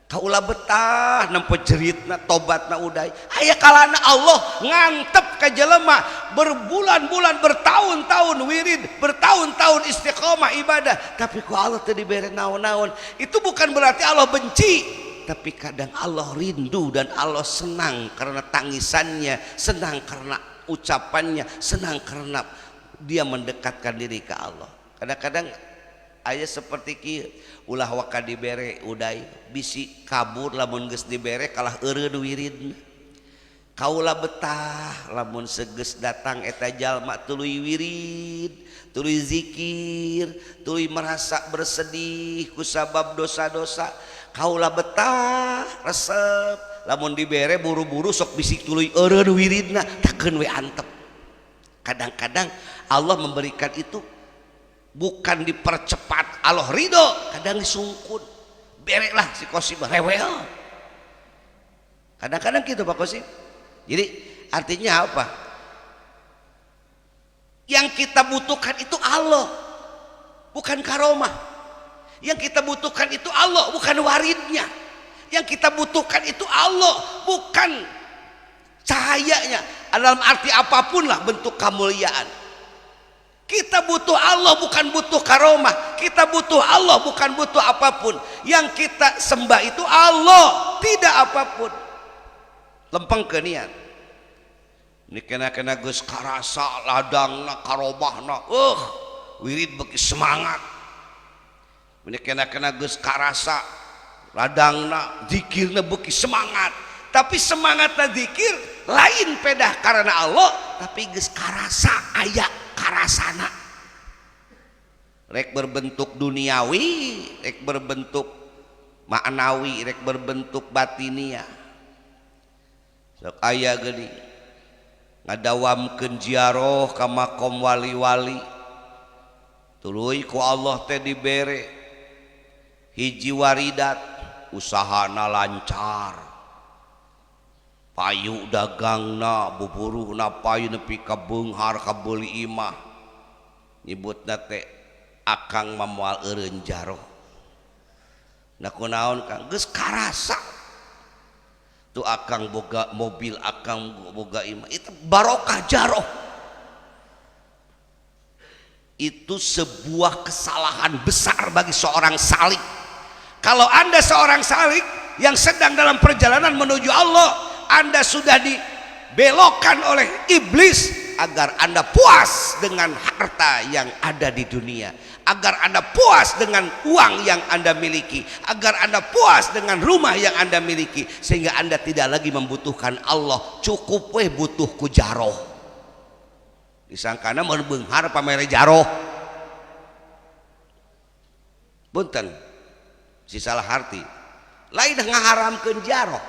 kaula betah nempo jeritna tobatna uday aya kalana Allah ngantep ka jelema berbulan-bulan bertahun-tahun wirid bertahun-tahun istiqomah ibadah tapi ku Allah teu dibere naon-naon. Itu bukan berarti Allah benci, tapi kadang Allah rindu dan Allah senang karena tangisannya, senang karena ucapannya, senang karena dia mendekatkan diri ke Allah. Kadang-kadang aya seperti kieu ulah waka dibere uday bisi kabur lamun geus dibere kalah eureud wiridna. Kaula betah lamun segeus datang eta jalma tuluy wirid, tuluy zikir, tuluy merasa bersedih ku sabab dosa-dosa. Kaula betah resep lamun dibere buru-buru sok bisi tuluy eureud wiridna takeun we antep. Kadang-kadang Allah memberikan itu bukan dipercepat, Allah ridho, kadang disungkun. Bereklah si Qasim rewel. Kadang-kadang gitu Pak Qasim. Jadi artinya apa? Yang kita butuhkan itu Allah, bukan karomah. Yang kita butuhkan itu Allah, bukan waridnya. Yang kita butuhkan itu Allah, bukan cahayanya. Dalam arti apapun lah bentuk kemuliaan. Kita butuh Allah, bukan butuh karomah. Kita butuh Allah, bukan butuh apapun. Yang kita sembah itu Allah, tidak apapun. Lempeng ke niat. Ini kena geus karasa ladangna karomahna, wirid beki semangat. Ini kena geus karasa ladangna zikirna beki semangat. Tapi semangatna zikir lain pedah karena Allah, tapi geus karasa aya karasana. Rek berbentuk duniawi, rek berbentuk maknawi, rek berbentuk batinia. Sok aya geuning ngadawamkeun ziarah ka makom wali-wali. Tuluy ku Allah teh dibere hiji waridat, usahana lancar. Payu dagangna buburuhna payu nepi ka beunghar ka beuli imah. Nyebutna teh akang mamoal eureun jaroh. Nah kunaon Kang geus karasa tu akang boga mobil, akang boga imah, itu barokah jaroh. Itu sebuah kesalahan besar bagi seorang salik. Kalau Anda seorang salik yang sedang dalam perjalanan menuju Allah, Anda sudah dibelokkan oleh iblis agar Anda puas dengan harta yang ada di dunia, agar Anda puas dengan uang yang Anda miliki, agar Anda puas dengan rumah yang Anda miliki, sehingga Anda tidak lagi membutuhkan Allah. Cukup weh butuh ku jaroh. Disangkana mau beunghar pamere jaroh. Punten si salah arti lain ngaharamkeun jaroh.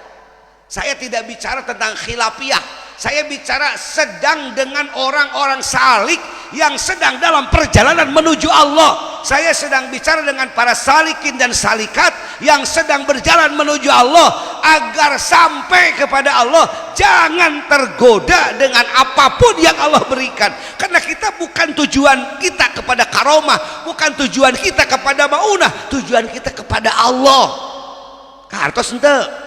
Saya tidak bicara tentang khilafiyah, saya bicara sedang dengan orang-orang salik yang sedang dalam perjalanan menuju Allah. Saya sedang bicara dengan para salikin dan salikat yang sedang berjalan menuju Allah. Agar sampai kepada Allah, jangan tergoda dengan apapun yang Allah berikan. Karena kita bukan tujuan kita kepada karomah, bukan tujuan kita kepada maunah, tujuan kita kepada Allah. Kartos henteu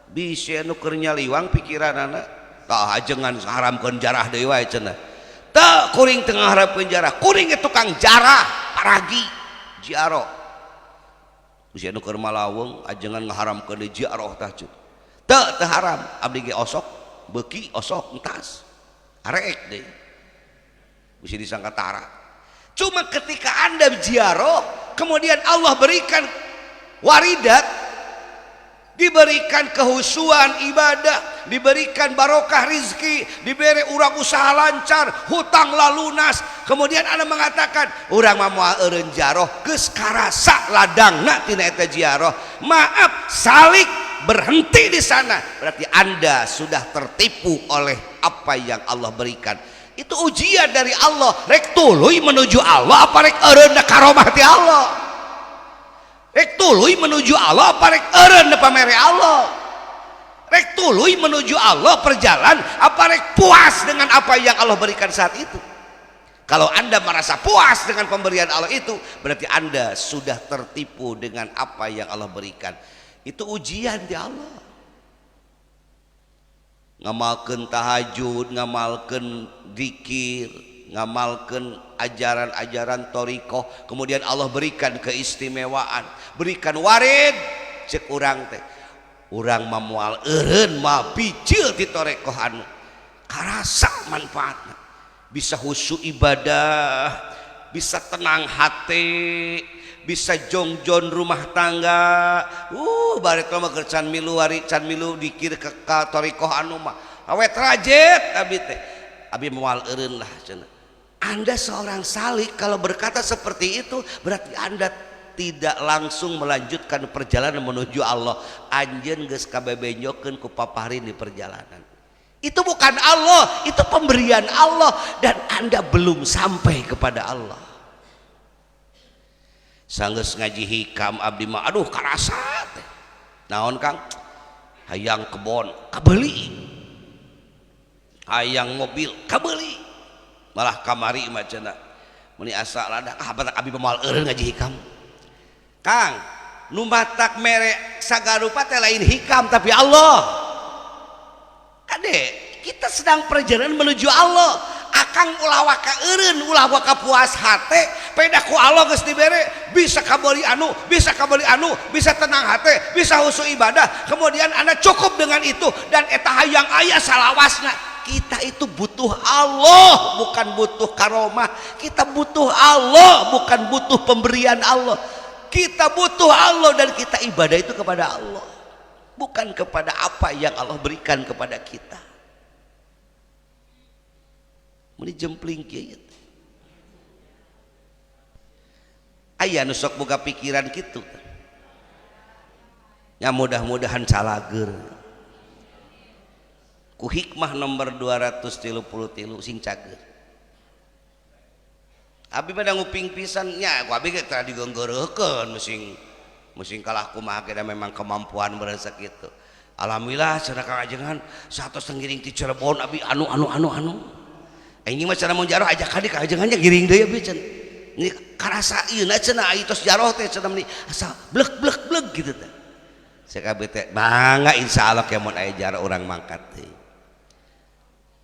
bisa nu keur nyaliwang pikiranana, tah ajengan haramkeun jarah deui wae cenah. Teu kuring teu ngaharapkeun jarah, kuring ge tukang jarah, paragi, ziarah. Bisa nu keur malaweng ajengan ngaharamkeun ziarah tah cut. Teu haram, abdi ge osok, beuki osok entas. Arek deui. bisa disangka tara. Cuma ketika Anda ziarah kemudian Allah berikan waridat, diberikan kehusuan ibadah, diberikan barokah rizki, diberi urang usaha lancar, hutang lalunas, kemudian Anda mengatakan urang mah moal eureun ziarah geus karasa ladangna tina eta ziarah, maaf salik berhenti di sana, berarti Anda sudah tertipu oleh apa yang Allah berikan. Itu ujian dari Allah. Rek tuluy menuju Allah apa rek eureun karomah ti Allah? Rek tuluy menuju Allah apa rek eureun pamere Allah? Rek tuluy menuju Allah perjalanan apa rek puas dengan apa yang Allah berikan saat itu? Kalau Anda merasa puas dengan pemberian Allah itu, berarti Anda sudah tertipu dengan apa yang Allah berikan. Itu ujian di Allah. Ngamalkeun tahajud, ngamalkeun zikir, ngamalkeun ajaran-ajaran thariqah, kemudian Allah berikan keistimewaan, berikan warid, cek urang teh urang mah moal eureun mah picil ti thariqah anu karasa manfaatna, bisa khusyuk ibadah, bisa tenang hati, bisa jongjon rumah tangga. Bari mah keur can milu wari can milu dikir ke thariqah anu mah awet rajet abi moal eureun lah cenah. Anda seorang salik kalau berkata seperti itu berarti Anda tidak langsung melanjutkan perjalanan menuju Allah. Anjeun geus kabebenjokeun ku paparin di perjalanan. Itu bukan Allah, itu pemberian Allah dan Anda belum sampai kepada Allah. Sanggeus ngaji hikam abdi mah aduh karasa teh. Naon Kang? Hayang kebon kabeuli. Hayang mobil kabeuli. Malah kamari mah cenah. Muni asa ladak batak abi moal eureun ngaji hikam. Kang, nu batak mere sagarupa teh lain hikam tapi Allah. Kade, kita sedang perjalanan menuju Allah. Akang ulah waka eureun, ulah waka puas hate, peda ku Allah geus dibere, bisa kabeli anu, bisa kabeli anu, bisa tenang hate, bisa husu ibadah. Kemudian Anda cukup dengan itu dan eta hayang aya salawasna. Kita itu butuh Allah, bukan butuh karomah. Kita butuh Allah, bukan butuh pemberian Allah. Kita butuh Allah dan kita ibadah itu kepada Allah, bukan kepada apa yang Allah berikan kepada kita. Muni jempling kieu aya nu sok boga pikiran kitu nya mudah-mudahan calager ku hikmah nomor 233 sing cager abi pada nguping pisan nya ku abi ge tara digeunggeureukkeun musing kalah kumaha ge memang kemampuan berasa kitu. Alhamdulillah cenah Kang Ajengan satos ngiring ti Cirebon abi anu ini mah cenah mun jaroh ajak ka ajengannya giring deui abi cenah. Ini karasa ieu na cenah ai tos jaroh teh cenah meni asa blek gitu teh. Sakabeh teh bangga insyaallah ke mun aya jaroh urang mangkat teh.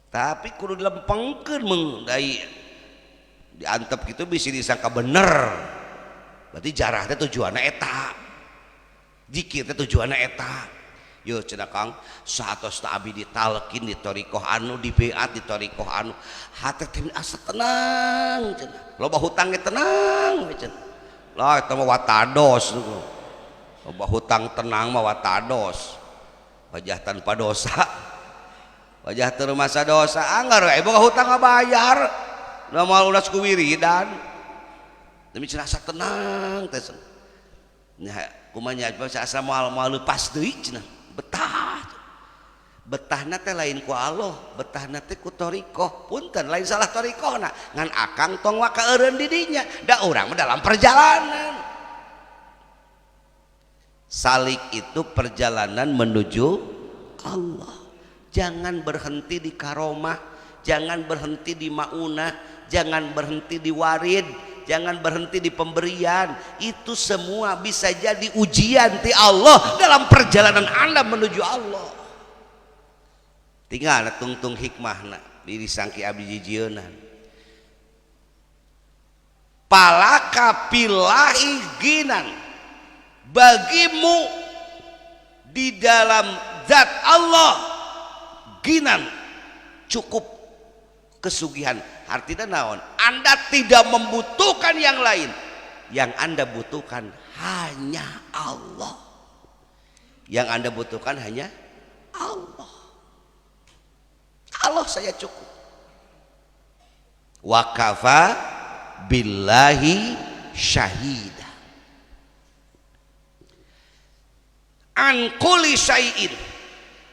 Tapi kudu dilempengkeun mung dai diantep kitu bisa disangka bener. Berarti jarah teh tujuanna eta. Zikir teh tujuanna eta. Yo cenah Kang satos abi ditalkin di thariqah anu di beat di thariqah anu hate teh asa tenang cenah loba hutang ge tenang cenah lah eta mah watados loba hutang tenang mah watados wajah tanpa dosa wajah teu masa dosa anggar we boga hutang ngabayar da moal ulas ku wiridan demi cenah asa tenang teh nya kumaha asa moal leupas deui cenah betahna teh lain ku Allah, betahna teh ku thariqah. Punten lain salah thariqahna ngan akang tong waka eureun di dinya da urang mah dalam perjalanan. Salik itu perjalanan menuju Allah. Jangan berhenti di karomah, jangan berhenti di maunah, jangan berhenti di warid, jangan berhenti di pemberian. Itu semua bisa jadi ujian ti Allah dalam perjalanan Anda menuju Allah. Tinggal tungtung hikmahna diri sangki abdi jijieuna. Palaka pilahi ginan, bagimu di dalam zat Allah ginan cukup kesugihan. Artinya naon? Anda tidak membutuhkan yang lain. Yang Anda butuhkan hanya Allah. Yang Anda butuhkan hanya Allah. Allah saya cukup. Wa kafa billahi syahida. An kulli syai'in.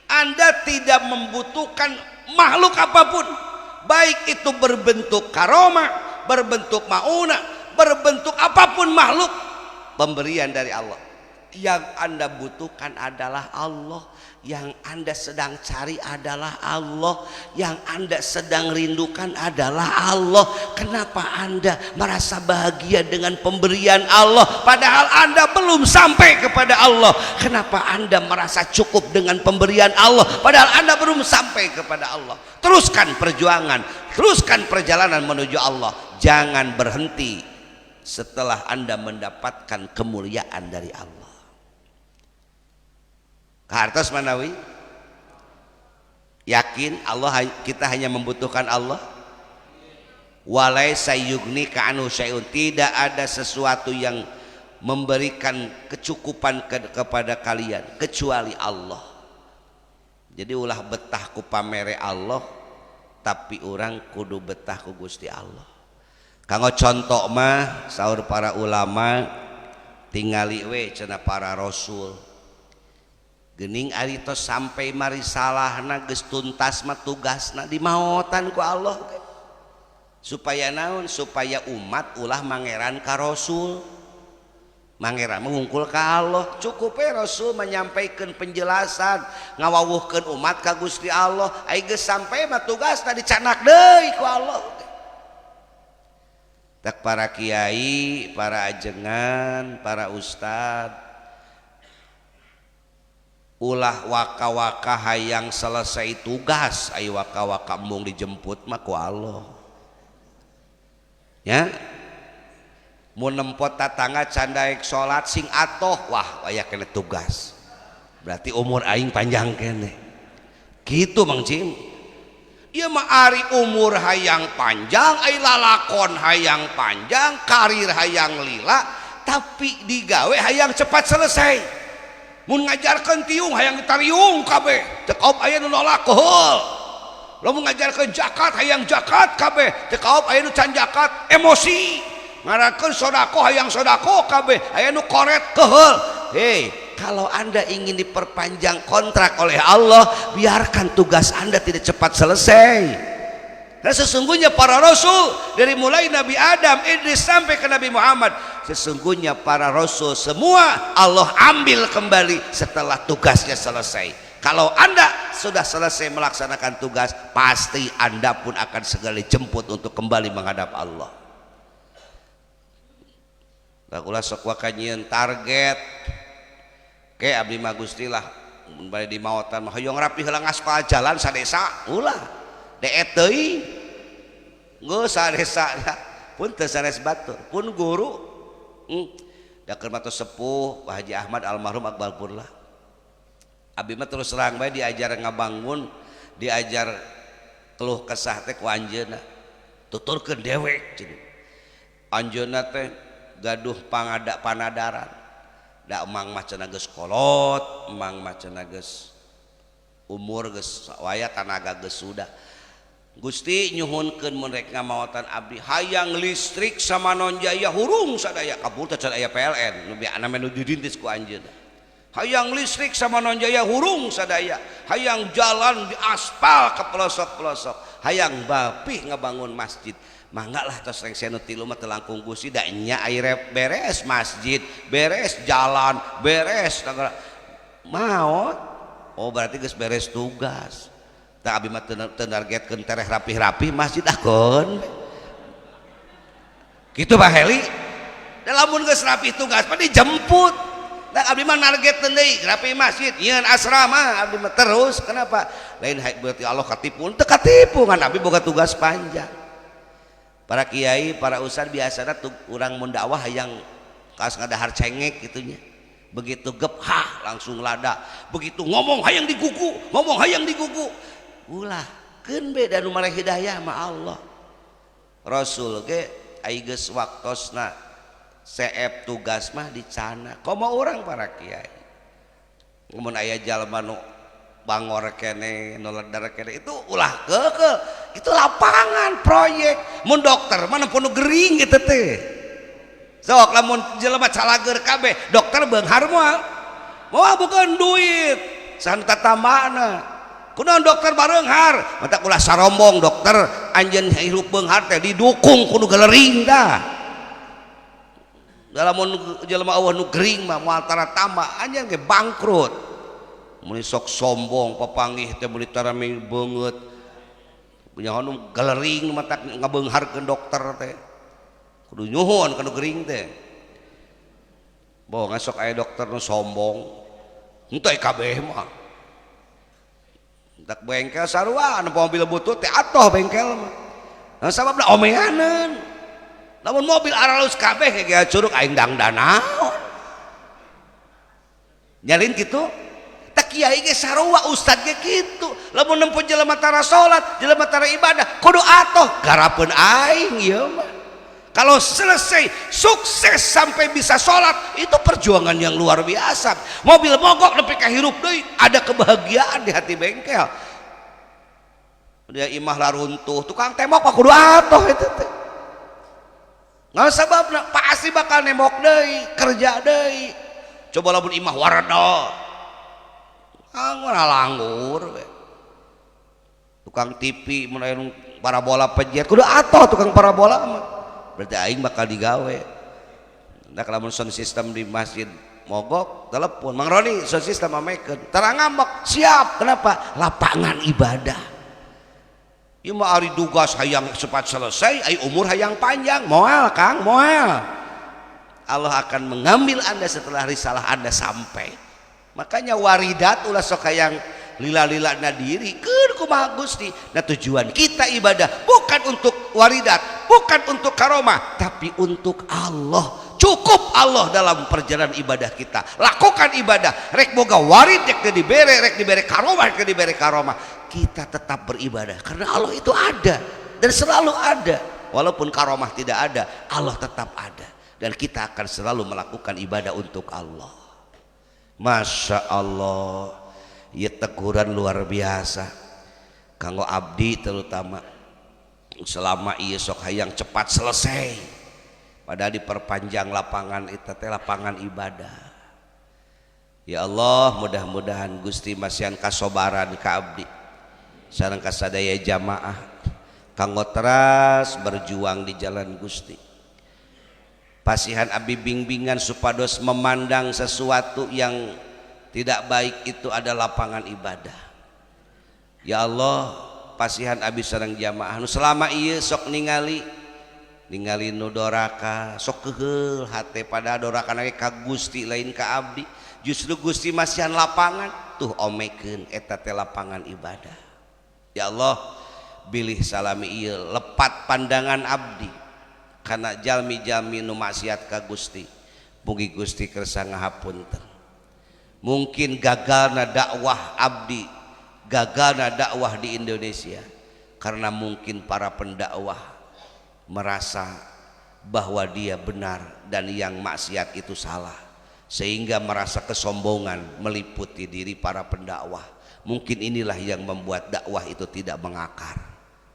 Anda tidak membutuhkan makhluk apapun, baik itu berbentuk karomah, berbentuk mauna, berbentuk apapun makhluk pemberian dari Allah. Yang Anda butuhkan adalah Allah. Yang Anda sedang cari adalah Allah. Yang Anda sedang rindukan adalah Allah. Kenapa Anda merasa bahagia dengan pemberian Allah padahal Anda belum sampai kepada Allah? Kenapa Anda merasa cukup dengan pemberian Allah padahal Anda belum sampai kepada Allah? Teruskan perjuangan, teruskan perjalanan menuju Allah. Jangan berhenti setelah Anda mendapatkan kemuliaan dari Allah. Hartos manawi yakin Allah, kita hanya membutuhkan Allah. Walaisa yugni ka'anu syai'un, tidak ada sesuatu yang memberikan kecukupan kepada kalian kecuali Allah. Jadi ulah betah ku pamere Allah, tapi orang kudu betah ku Gusti Allah. Kanggo contoh mah saur para ulama tingali we cenah para rasul. Gening ari tos sampai mari salahna geus tuntas mah tugasna dimaotan ku Allah. Supaya naon? Supaya umat ulah mangeran ka Rasul. Mangeran mengungkul ka Allah. Cukup Rasul menyampaikan penjelasan, ngawawuhkeun umat ka Gusti Allah. Ai geus sampai mah tugasna dicanak deui ku Allah. Tak para kiai, para ajengan, para ustad ulah waka-waka hayang selesai tugas, ayo waka-waka mung dijemput mah ku Allah. Ya, mun nempot tatangga candaek salat sing atoh, wah aya kene tugas. Berarti umur aing panjang kene. Kitu Mang Cim. Ieu mah ari umur hayang panjang, ai lalakon hayang panjang, karir hayang lila, tapi digawe hayang cepat selesai. Mun ngajarkeun tiung hayang ditariung kabeh, teu kaop aya nu nolak keheul. Lamun ngajarkeun zakat hayang zakat kabeh, teu kaop aya nu can zakat, emosi. Ngarakeun sodako hayang sodako kabeh, aya nu koret keheul. Hei, kalau Anda ingin diperpanjang kontrak oleh Allah, biarkan tugas Anda tidak cepat selesai. Nah, sesungguhnya para rasul dari mulai Nabi Adam, Idris sampai ke Nabi Muhammad, sesungguhnya para rasul semua Allah ambil kembali setelah tugasnya selesai. Kalau Anda sudah selesai melaksanakan tugas, pasti Anda pun akan segera dijemput untuk kembali menghadap Allah. Ulah sok wakanyeun target. Ke abdi mah Gusti lah mun bade di maotan mah hoyong rapi heula ngaspal jalan sadesa. Ulah deet teuing geus sadesa pun teu sanes batur pun guru da keur matos sepuh Pak Haji Ahmad almarhum Akbar Purlah. Abi mah terus terang bae diajar ngabangun, diajar keluh kesah teh ku anjeunna. Tuturkeun dewek cenah. Anjeunna teh gaduh panadaran. Da emang mah cenah geus kolot, emang mah cenah geus umur geus waya tanaga geus sudah. Gusti nyuhunkeun mun rek ngamaotan abdi hayang listrik sama non jaya hurung sadaya kabur teh aya PLN nu biana nu didintis ku anjeunna. Hayang listrik sama non jaya hurung sadaya, hayang jalan di aspal ke pelosok-pelosok, hayang bapih ngabangun masjid. Mangga lah tos reng senu tilu mah teu langkung Gusti da nya air beres masjid, beres jalan, beres maot. Oh berarti geus beres tugas. Tak abi mah teu nargetkeun tereh rapih-rapih masjid akon. Kitu Pak Heli. Da lamun geus rapih tugas mah dijemput. Da abdi mah nargetkeun deui rapih masjid, nyieun asrama abdi mah terus. Kenapa? Lain berarti Allah katipu, teu katipu ngan abdi boga tugas panjang. Para kiai, para ustad biasana urang mun dakwah hayang kaos ngadahar cengek gitunya. Begitu gep langsung lada. Begitu ngomong hayang digugu, ngomong hayang digugu. Ulah keun beda nu mareh hidayah mah Allah. Rasul ge ai geus waktosna CF tugas mah dicana. Komo urang para kiai. Mun aya jalma nu bangor kene, nu ledar kene itu ulah keukeul. Itu lapangan proyek. Mun dokter mah nempo nu gering kitu teh. Sok lamun jelema calager kabeh, dokter beunghar moal. Moal bukan duit. San tatamana. Kunaon dokter bareunghar? Mata ulah sarombong dokter anjeun hirup beunghar teh didukung kudu galering dah. Dalam jelema eueuh nu gering mah moal tara tambah anjeun ge bangkrut. Mun sok sombong papanggih teh meuli tarame beungeut. Punya nu galering mata ngabeungharkeun dokter teh. Kudu nyuhun kana gering teh. Boh ngasok aya dokter nu sombong. Henteu kabeh mah. Tak bengkel sarua anu mobil butut teh atoh bengkel mah. Nah sababna omeaneun. Lamun mobil aralus kabeh ge curug aing dangdanaon. Nyalin kitu. Tak kiai ge sarua ustad ge kitu. Lamun nempo jelema tara salat, jelema tara ibadah, kudu atoh garapeun aing ieu mah. Kalau selesai sukses sampai bisa sholat itu perjuangan yang luar biasa. Mobil mogok nepi ka hirup deui ada kebahagiaan di hati bengkel. Dia imah laruntuh tukang tembok mah kudu atoh itu teh. Ngan sababna pasti bakal nembok deui, kerja deui. Coba lamun imah warada. Anggur langgur we. Tukang TV mun aya parabola pejet kudu atoh tukang parabola mah. Berarti aing bakal digawe. Nah lamun sound system di masjid mogok telepon Mang Roni sound system amekeun tara ngambek siap. Kenapa? Lapangan ibadah. Ieu mah ari tugas hayang cepat selesai ai umur hayang panjang moal Kang moal. Allah akan mengambil Anda setelah risalah Anda sampai. Makanya waridat ulah sok hayang lila-lila na diri keur kumaha Gusti. Nah tujuan kita ibadah bukan untuk waridat, bukan untuk karomah, tapi untuk Allah. Cukup Allah dalam perjalanan ibadah kita. Lakukan ibadah. Rek boga warid rek dibere, rek dibere karomah, rek dibere karomah. Kita tetap beribadah karena Allah itu ada dan selalu ada. Walaupun karomah tidak ada, Allah tetap ada dan kita akan selalu melakukan ibadah untuk Allah. Masya Allah. Ya teguran luar biasa kanggo abdi terutama selama ieu sok hayang cepat selesai padahal diperpanjang lapangan itu teh lapangan ibadah. Ya Allah mudah-mudahan Gusti masihan kasobaran ka abdi sareng ka sadaya jamaah kanggo teras berjuang di jalan Gusti. Pasihan abdi bimbingan supados memandang sesuatu yang tidak baik itu ada lapangan ibadah. Ya Allah pasihan abdi sareng jamaah nu selama ieu sok ningali nu doraka sok keheul hate pada dorakana ge ka Gusti lain ka abdi. Justru Gusti masihan lapangan tuh omekeun eta teh lapangan ibadah. Ya Allah bilih salami ieu lepat pandangan abdi kana jalmi-jalmi nu maksiat ka Gusti. Mugi Gusti kersa ngahapunten. Mungkin gagalna dakwah abdi, gagalna dakwah di Indonesia karena mungkin para pendakwah merasa bahwa dia benar dan yang maksiat itu salah, sehingga merasa kesombongan meliputi diri para pendakwah. Mungkin inilah yang membuat dakwah itu tidak mengakar.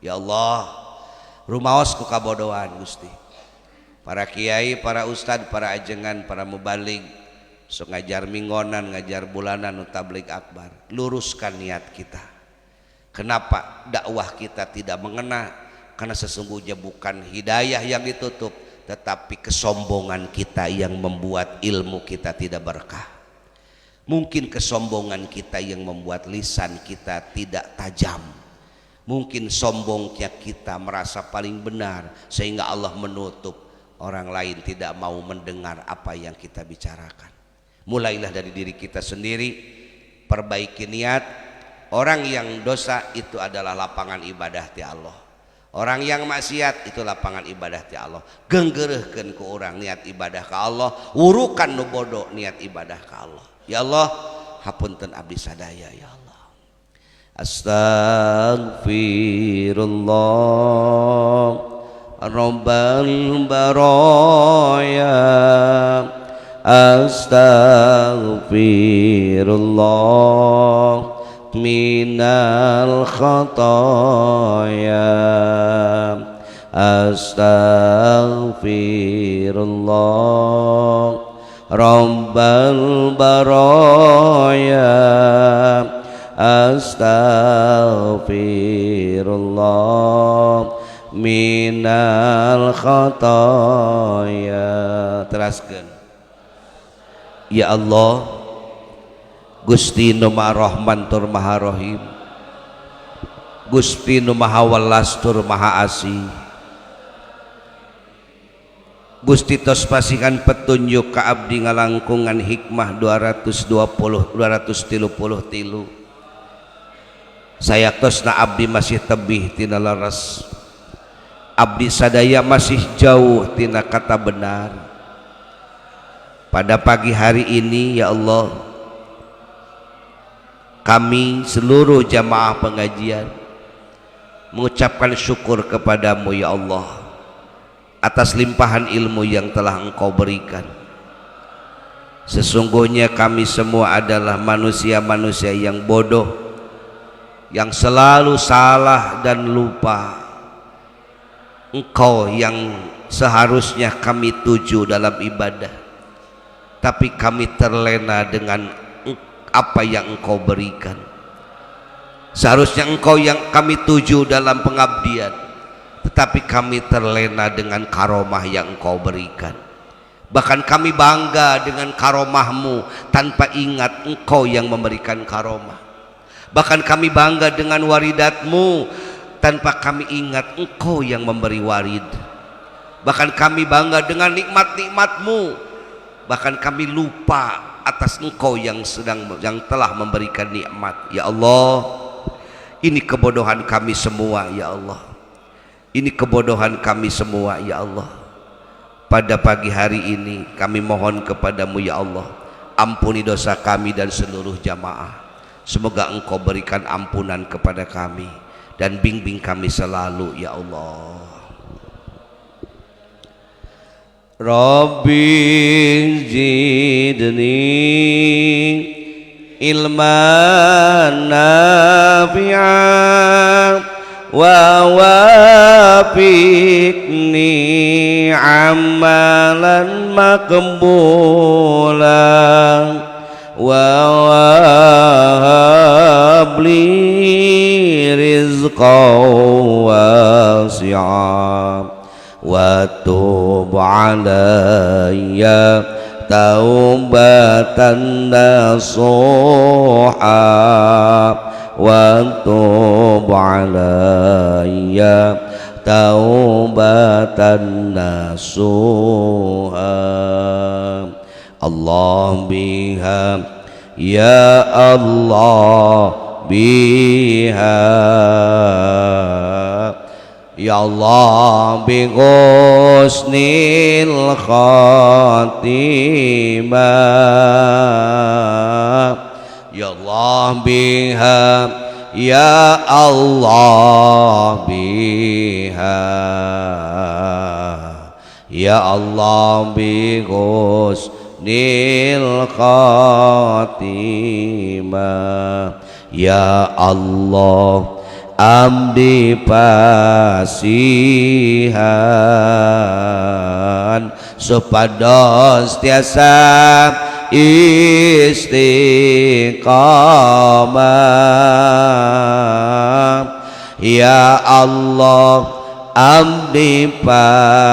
Ya Allah, rumaos ku kabodohan Gusti. Para kiai, para ustad, para ajengan, para mubalig sok ngajar minggonan, ngajar bulanan, tabligh akbar, luruskan niat kita. Kenapa dakwah kita tidak mengena? Karena sesungguhnya bukan hidayah yang ditutup, tetapi kesombongan kita yang membuat ilmu kita tidak berkah. Mungkin kesombongan kita yang membuat lisan kita tidak tajam. Mungkin sombongnya kita merasa paling benar sehingga Allah menutup, orang lain tidak mau mendengar apa yang kita bicarakan. Mulailah dari diri kita sendiri, perbaiki niat. Orang yang dosa itu adalah lapangan ibadah ti Allah. Orang yang maksiat itu lapangan ibadah ti Allah. Genggeureurkeun ku urang niat ibadah ka Allah, urukan nu bodoh niat ibadah ka Allah. Ya Allah, hapunten abdi sadaya ya Allah. Astaghfirullah Rabbal baraya Astaghfirullah minal khataya Astaghfirullah Rabbal baraya Astaghfirullah minal khataya. Teraskeun. Ya Allah, Gusti nu Maha Rahman tur Maha Rahim, Gusti nu Maha Welas tur Maha Asih, Gusti tos pasikan petunjuk ka abdi ngalangkungan hikmah 233. Sayatosna abdi masih tebih tina laras, abdi sadaya masih jauh tina kata benar. Pada pagi hari ini ya Allah, kami seluruh jamaah pengajian mengucapkan syukur kepadamu ya Allah atas limpahan ilmu yang telah Engkau berikan. Sesungguhnya kami semua adalah manusia-manusia yang bodoh, yang selalu salah dan lupa. Engkau yang seharusnya kami tuju dalam ibadah, tapi kami terlena dengan apa yang Engkau berikan. Seharusnya Engkau yang kami tuju dalam pengabdian, tetapi kami terlena dengan karomah yang Engkau berikan. Bahkan kami bangga dengan karomahmu tanpa ingat Engkau yang memberikan karomah. Bahkan kami bangga dengan waridatmu tanpa kami ingat Engkau yang memberi warid. Bahkan kami bangga dengan nikmat-nikmatmu, bahkan kami lupa atas Engkau yang telah memberikan nikmat. Ya Allah, ini kebodohan kami semua ya Allah. Ini kebodohan kami semua ya Allah. Pada pagi hari ini kami mohon kepadamu ya Allah, ampuni dosa kami dan seluruh jamaah. Semoga Engkau berikan ampunan kepada kami dan bimbing kami selalu ya Allah. Rabbi zidni ilman nafi'an wa wafiqni amalan maqbulan wa habli rizqan wasi'an wa tub alayya taubatan nasuha wa tub alayya taubatan nasuha. Allah biha ya Allah biha ya Allah bi husnil khatimah ya Allah biha ya Allah biha ya Allah bi husnil khatimah ya Allah abdi pasihan supados tiasa istiqamah ya Allah abdi pasihan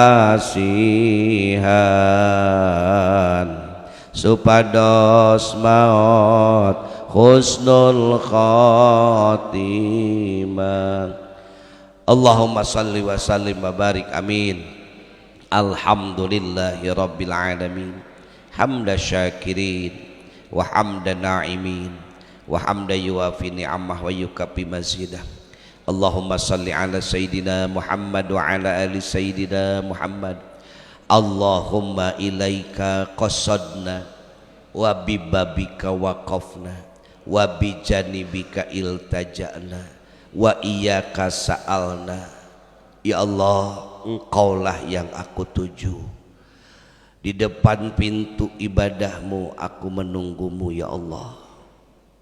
supados maut husnul khatimah. Allahumma salli wa sallim wa barik amin. Alhamdulillahi rabbil alamin hamda syakirin wa hamda na'imin wa hamda yuafi ni'amah wa yukafi mazidah. Allahumma salli ala sayyidina Muhammad wa ala ali sayyidina Muhammad. Allahumma ilaika qasadna wa bibabika waqafna wa bijanibika iltaja'na wa iyyaka sa'alna. Ya Allah, Engkaulah yang aku tuju, di depan pintu ibadahmu aku menunggumu ya Allah.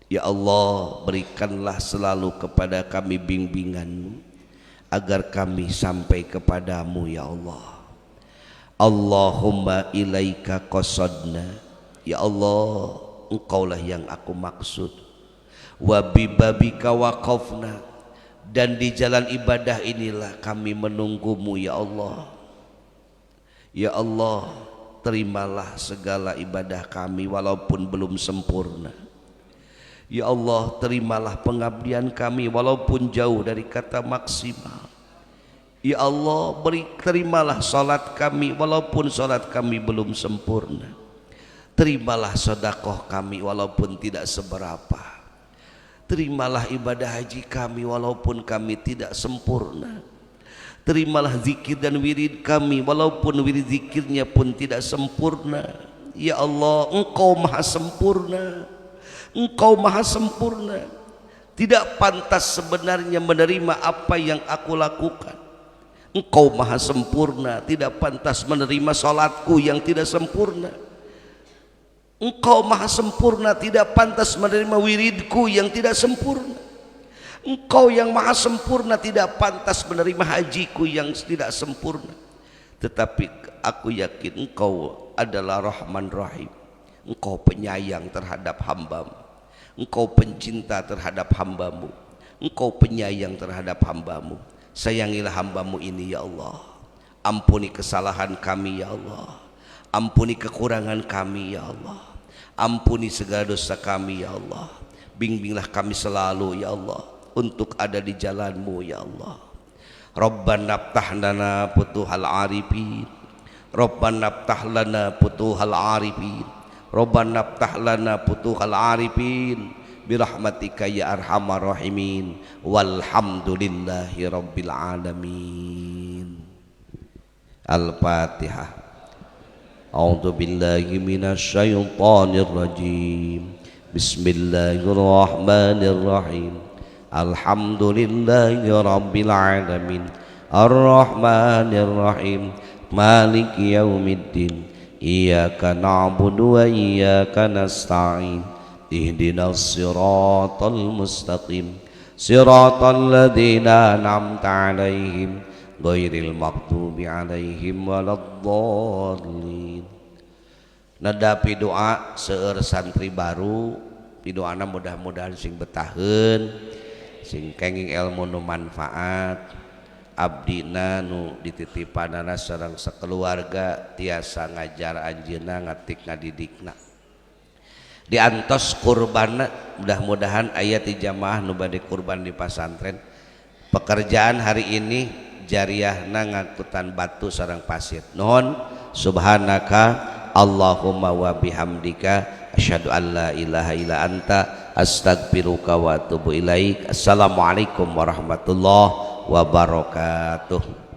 Ya Allah, berikanlah selalu kepada kami bimbinganmu agar kami sampai kepadamu ya Allah. Allahumma ilaika qasadna. Ya Allah, Engkaulah yang aku maksud. Wa bibabika waqafna, dan di jalan ibadah inilah kami menunggumu ya Allah. Ya Allah, terimalah segala ibadah kami walaupun belum sempurna. Ya Allah, terimalah pengabdian kami walaupun jauh dari kata maksimal. Ya Allah, terimalah salat kami walaupun salat kami belum sempurna. Terimalah sedekah kami walaupun tidak seberapa. Terimalah ibadah haji kami walaupun kami tidak sempurna. Terimalah zikir dan wirid kami walaupun wirid zikirnya pun tidak sempurna. Ya Allah, Engkau maha sempurna. Engkau maha sempurna. Tidak pantas sebenarnya menerima apa yang aku lakukan. Engkau maha sempurna, tidak pantas menerima salatku yang tidak sempurna. Engkau maha sempurna, tidak pantas menerima wiridku yang tidak sempurna. Engkau yang maha sempurna, tidak pantas menerima hajiku yang tidak sempurna. Tetapi aku yakin Engkau adalah Rahman Rahim. Engkau penyayang terhadap hambamu. Engkau pencinta terhadap hambamu. Engkau penyayang terhadap hambamu. Sayangilah hambamu ini ya Allah. Ampuni kesalahan kami ya Allah. Ampuni kekurangan kami ya Allah. Ampuni segala dosa kami ya Allah. Bimbinglah kami selalu ya Allah untuk ada di jalanmu ya Allah. Rabbana ftah lana futuhal arifin. Rabbana ftah lana futuhal arifin. Rabbana ftah lana futuhal arifin birahmatika ya arhamar rahimin. Walhamdulillahi rabbil alamin. Al-Fatihah. A'udzu billahi minasy syaithanir rajim. Bismillahirrahmanirrahim. Alhamdulillahi rabbil alamin. Ar-Rahmanir Rahim. Maliki yaumiddin. Iyyaka na'budu wa iyyaka nasta'in. Ihdinas siratal mustaqim. Siratal ladzina an'amta 'alaihim ghairil maghdubi 'alaihim waladdallin. Nadapi doa seueur santri baru, pidoana mudah-mudahan sing betaheun, sing kenging ilmu nu manfaat, abdina nu dititipanana sareng sakeluarga tiasa ngajar anjeunna ngatik ngadidikna. Diantos kurbanna mudah-mudahan aya ti jamaah nu bade kurban di pasantren. Pekerjaan hari ini jariahna ngangkutan batu sareng pasir. Nuhun subhanaka Allahumma wa bihamdika asyhadu an la ilaha illa anta astaghfiruka wa atubu ilaik. Assalamualaikum warahmatullahi wabarakatuh.